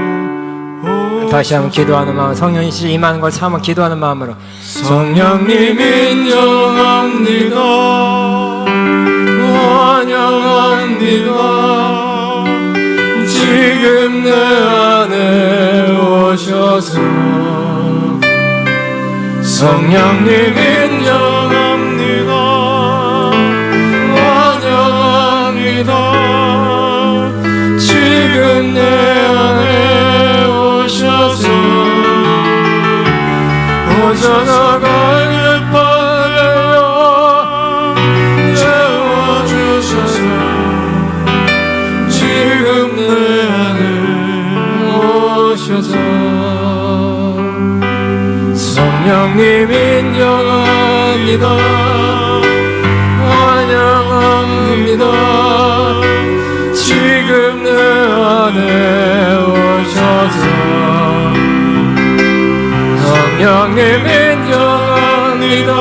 다시 한번 기도하는 마음, 성령이 임하는 걸 삼아 기도하는 마음으로. 성령님 인정합니다. 환영합니다. 지금 내 안에 오셔서. 성령님 인정합니다. 환영합니다. 지금 내 안에 오셔서 갈급하여 채워주소서. 지금 내 안에 오셔서. 성령님 인정합니다. 환영합니다. 지금 내 안에 오셔서. 성령님 인정합니다.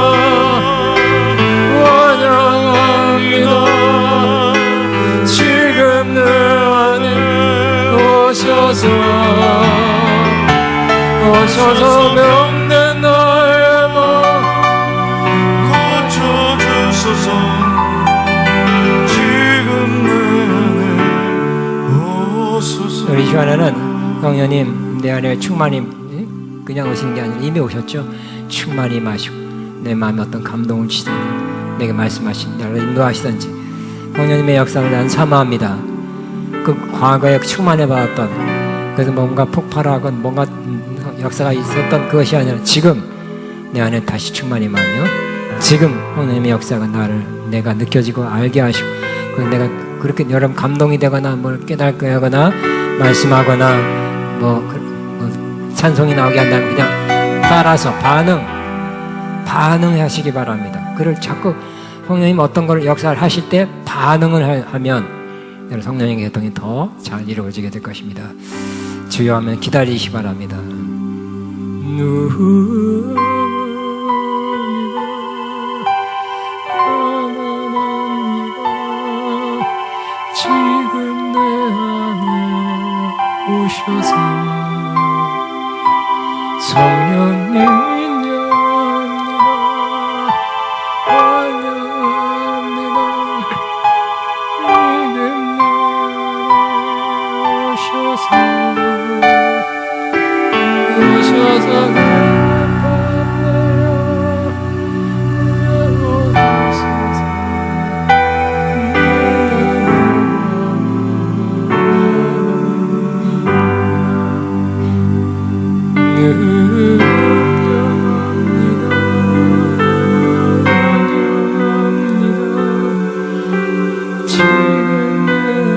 환영합니다. 지금 내 안에 오셔서 병든 나의 마음 고쳐주소서. 지금 내 안에 오소서. 우리 시간에는 성령님 내 안에 충만히 그냥 오시는 게 아니라 이미 오셨죠. 충만히 마시고 내 마음에 어떤 감동을 주시든지 내게 말씀하신 나를 인도하시든지 성령님의 역사를 난 사모합니다. 그 과거에 충만해 봤던, 그래서 뭔가 폭발하건 뭔가 역사가 있었던 그것이 아니라 지금 내 안에 다시 충만히 임하며 지금 성령님의 역사가 내가 느껴지고 알게 하시고, 그래서 내가 그렇게 여러분 감동이 되거나 뭘 깨닫게 하거나 말씀하거나 찬송이 나오게 한다면 그냥 따라서 반응하시기 바랍니다. 그를 자꾸 성령님 어떤 걸 역사를 하실 때 반응을 하면 성령님의 교통이 더 잘 이루어지게 될 것입니다. 주여 하면 기다리시기 바랍니다. 지금 내 안에 오셔서 성령님 인정합니다. 환영합니다. 지금 내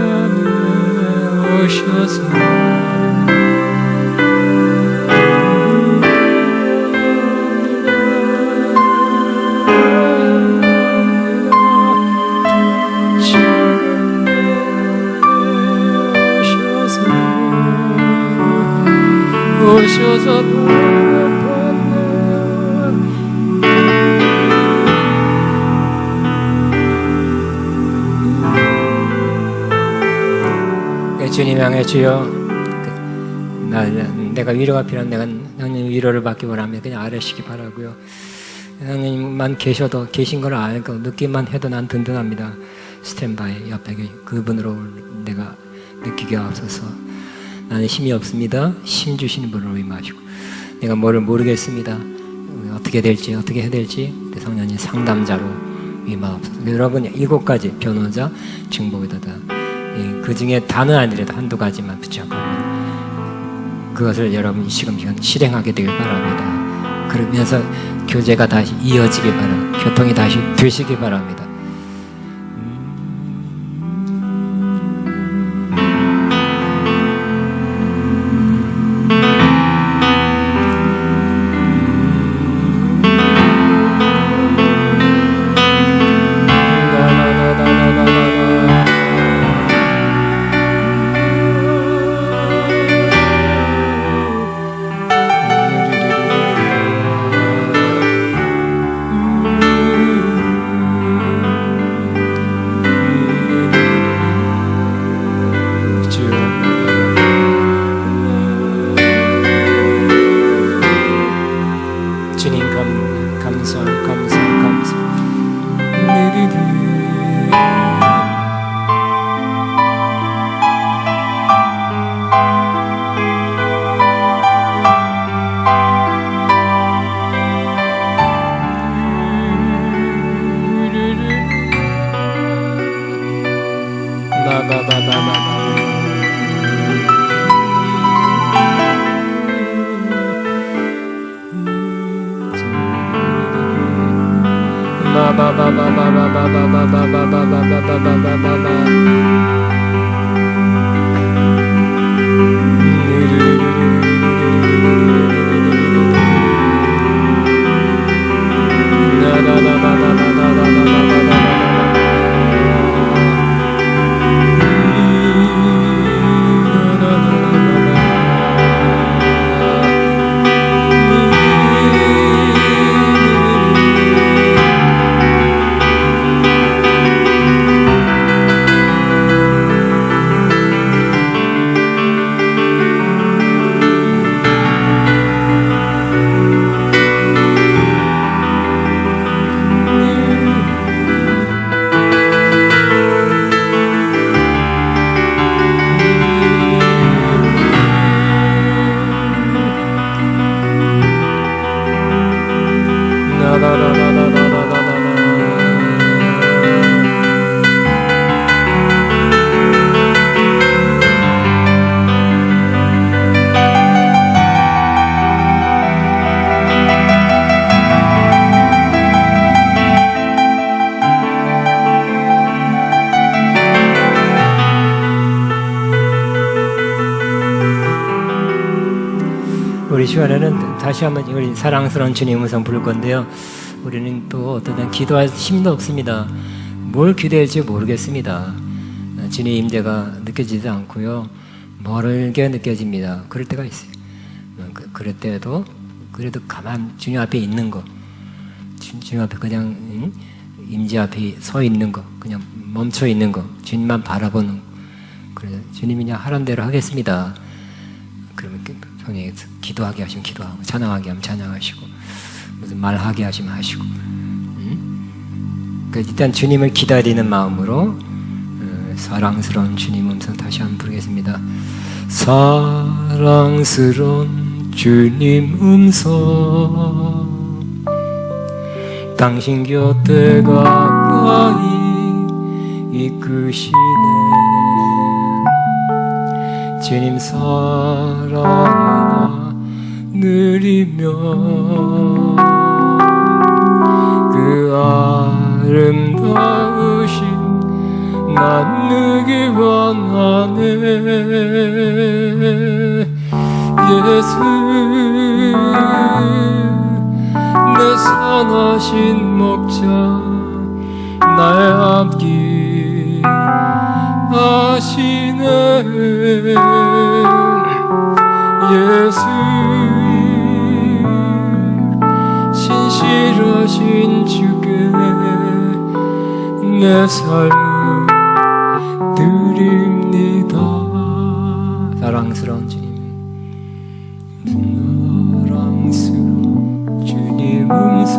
안에 오셔서 오셔서 주님 향해 주여, 내가 위로가 필요한 내가 하나님 위로를 받기 원하면 그냥 아뢰시기 바라고요. 하나님만 계셔도 계신 걸 알고 느끼만 해도 난 든든합니다. 스탠바이 옆에 그분으로 내가 느끼게 하옵소서. 나는 힘이 없습니다. 힘 주시는 분으로 임하시고, 내가 뭐를 모르겠습니다. 어떻게 될지 어떻게 해야 될지 성령님 상담자로 임하옵소서. 여러분 7가지 변호자, 중보기도자 그 중에 다는 아니라도 한두 가지만 붙잡고 그것을 여러분이 지금 실행하게 되길 바랍니다. 그러면서 교제가 다시 이어지길 바랍니다. 교통이 다시 되시길 바랍니다. 주님 감사. 우리 시간에는 다시 한번 우리 사랑스러운 주님 음성 부를 건데요. 우리는 또 어떤 기도할 힘도 없습니다. 뭘 기도할지 모르겠습니다. 주님 임재가 느껴지지 않고요. 멀게 느껴집니다. 그럴 때가 있어요. 그럴 때도 그래도 가만 주님 앞에 있는 거, 주님 앞에 그냥 임재 앞에 서 있는 거, 그냥 멈춰 있는 거, 주님만 바라보는 거. 그래서 주님이 그냥 하란 대로 하겠습니다. 그러면 성령이 기도하게 하시면 기도하고, 찬양하게 하면 찬양하시고, 무슨 말하게 하시면 하시고. 그러니까 일단 주님을 기다리는 마음으로 사랑스러운 주님 음성 다시 한번 부르겠습니다. 사랑스러운 주님 음성, 당신 곁에 가까이 이끄시네. 주님 사랑을 누리며 그 아름다우신 나누기 원하네. 예수 내 선하신 목자 나의 앞길 하시네. 예수 신실하신 주께 내 삶을 드립니다. 사랑스러운 주님, 사랑스러운 주님 음성,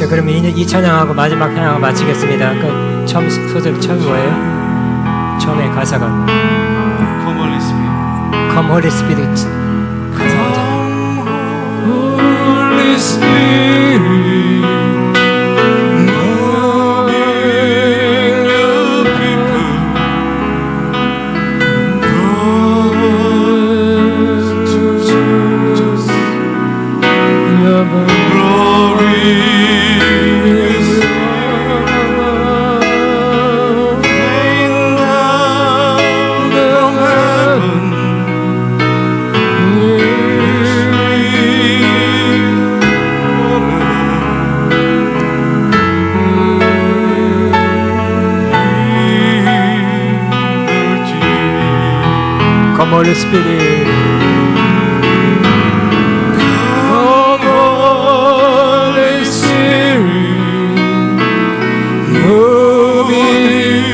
그러면 이 찬양하고 마지막 찬양하고 마치겠습니다. 그 처음 소절 처음 뭐예요? 처음에 가사가 Come Holy Spirit. Come Holy Spirit 가사 먼저. Holy Spirit, moving your people, come to Jesus. Glory is rain down from heaven. Come Holy Spirit. Come Holy Spirit, moving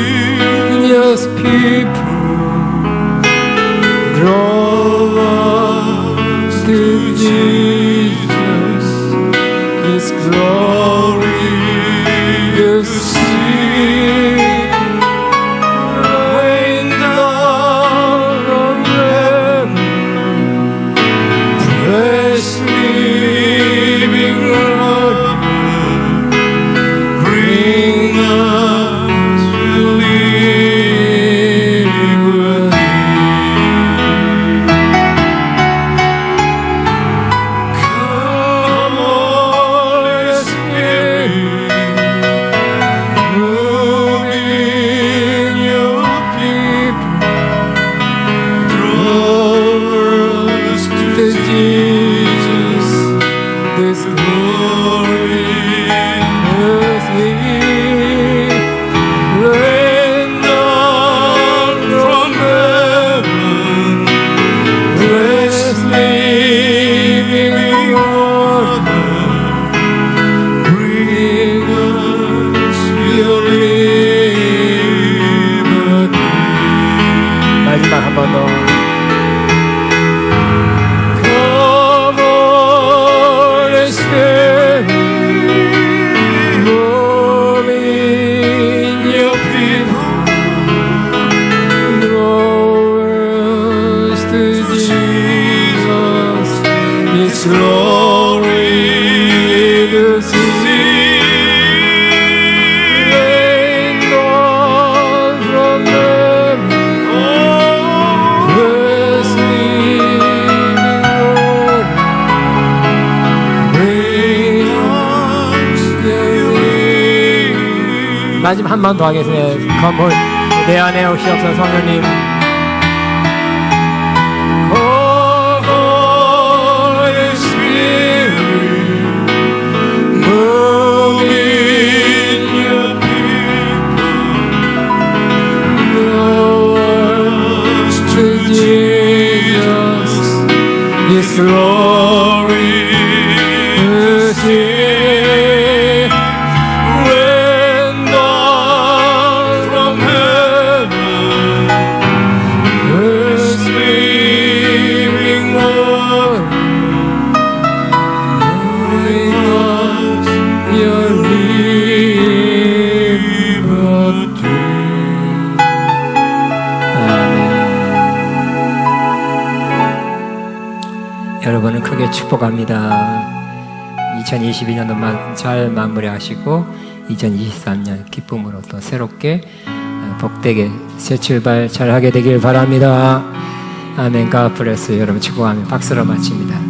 your people, draw us to Jesus, His glory to see. Rain down from heaven, precious living water, bring us to liberty. Come, Holy Spirit, moving your people, draw us to Jesus, His glory earthly. Rain down from heaven, precious living water, bring us your liberty. 마지막 한 번 더. Come, Holy Spirit, moving your people, draw us to Jesus, His glory to see. Rain down from heaven, precious living 마지막 한 번 더 하겠습니다. 건물 내 안에 오시옵소서 성령님. Holy Spirit, move in your people. Yours to Jesus is glory. When down from heaven, His living word, bring us your liberty. 아멘. 여러분을 크게 축복합니다. 2022년도 잘 마무리하시고 2023년 기쁨으로 또 새롭게 복되게 새 출발 잘 하게 되길 바랍니다. 아멘. God bless. 여러분 축복하며 박수로 마칩니다.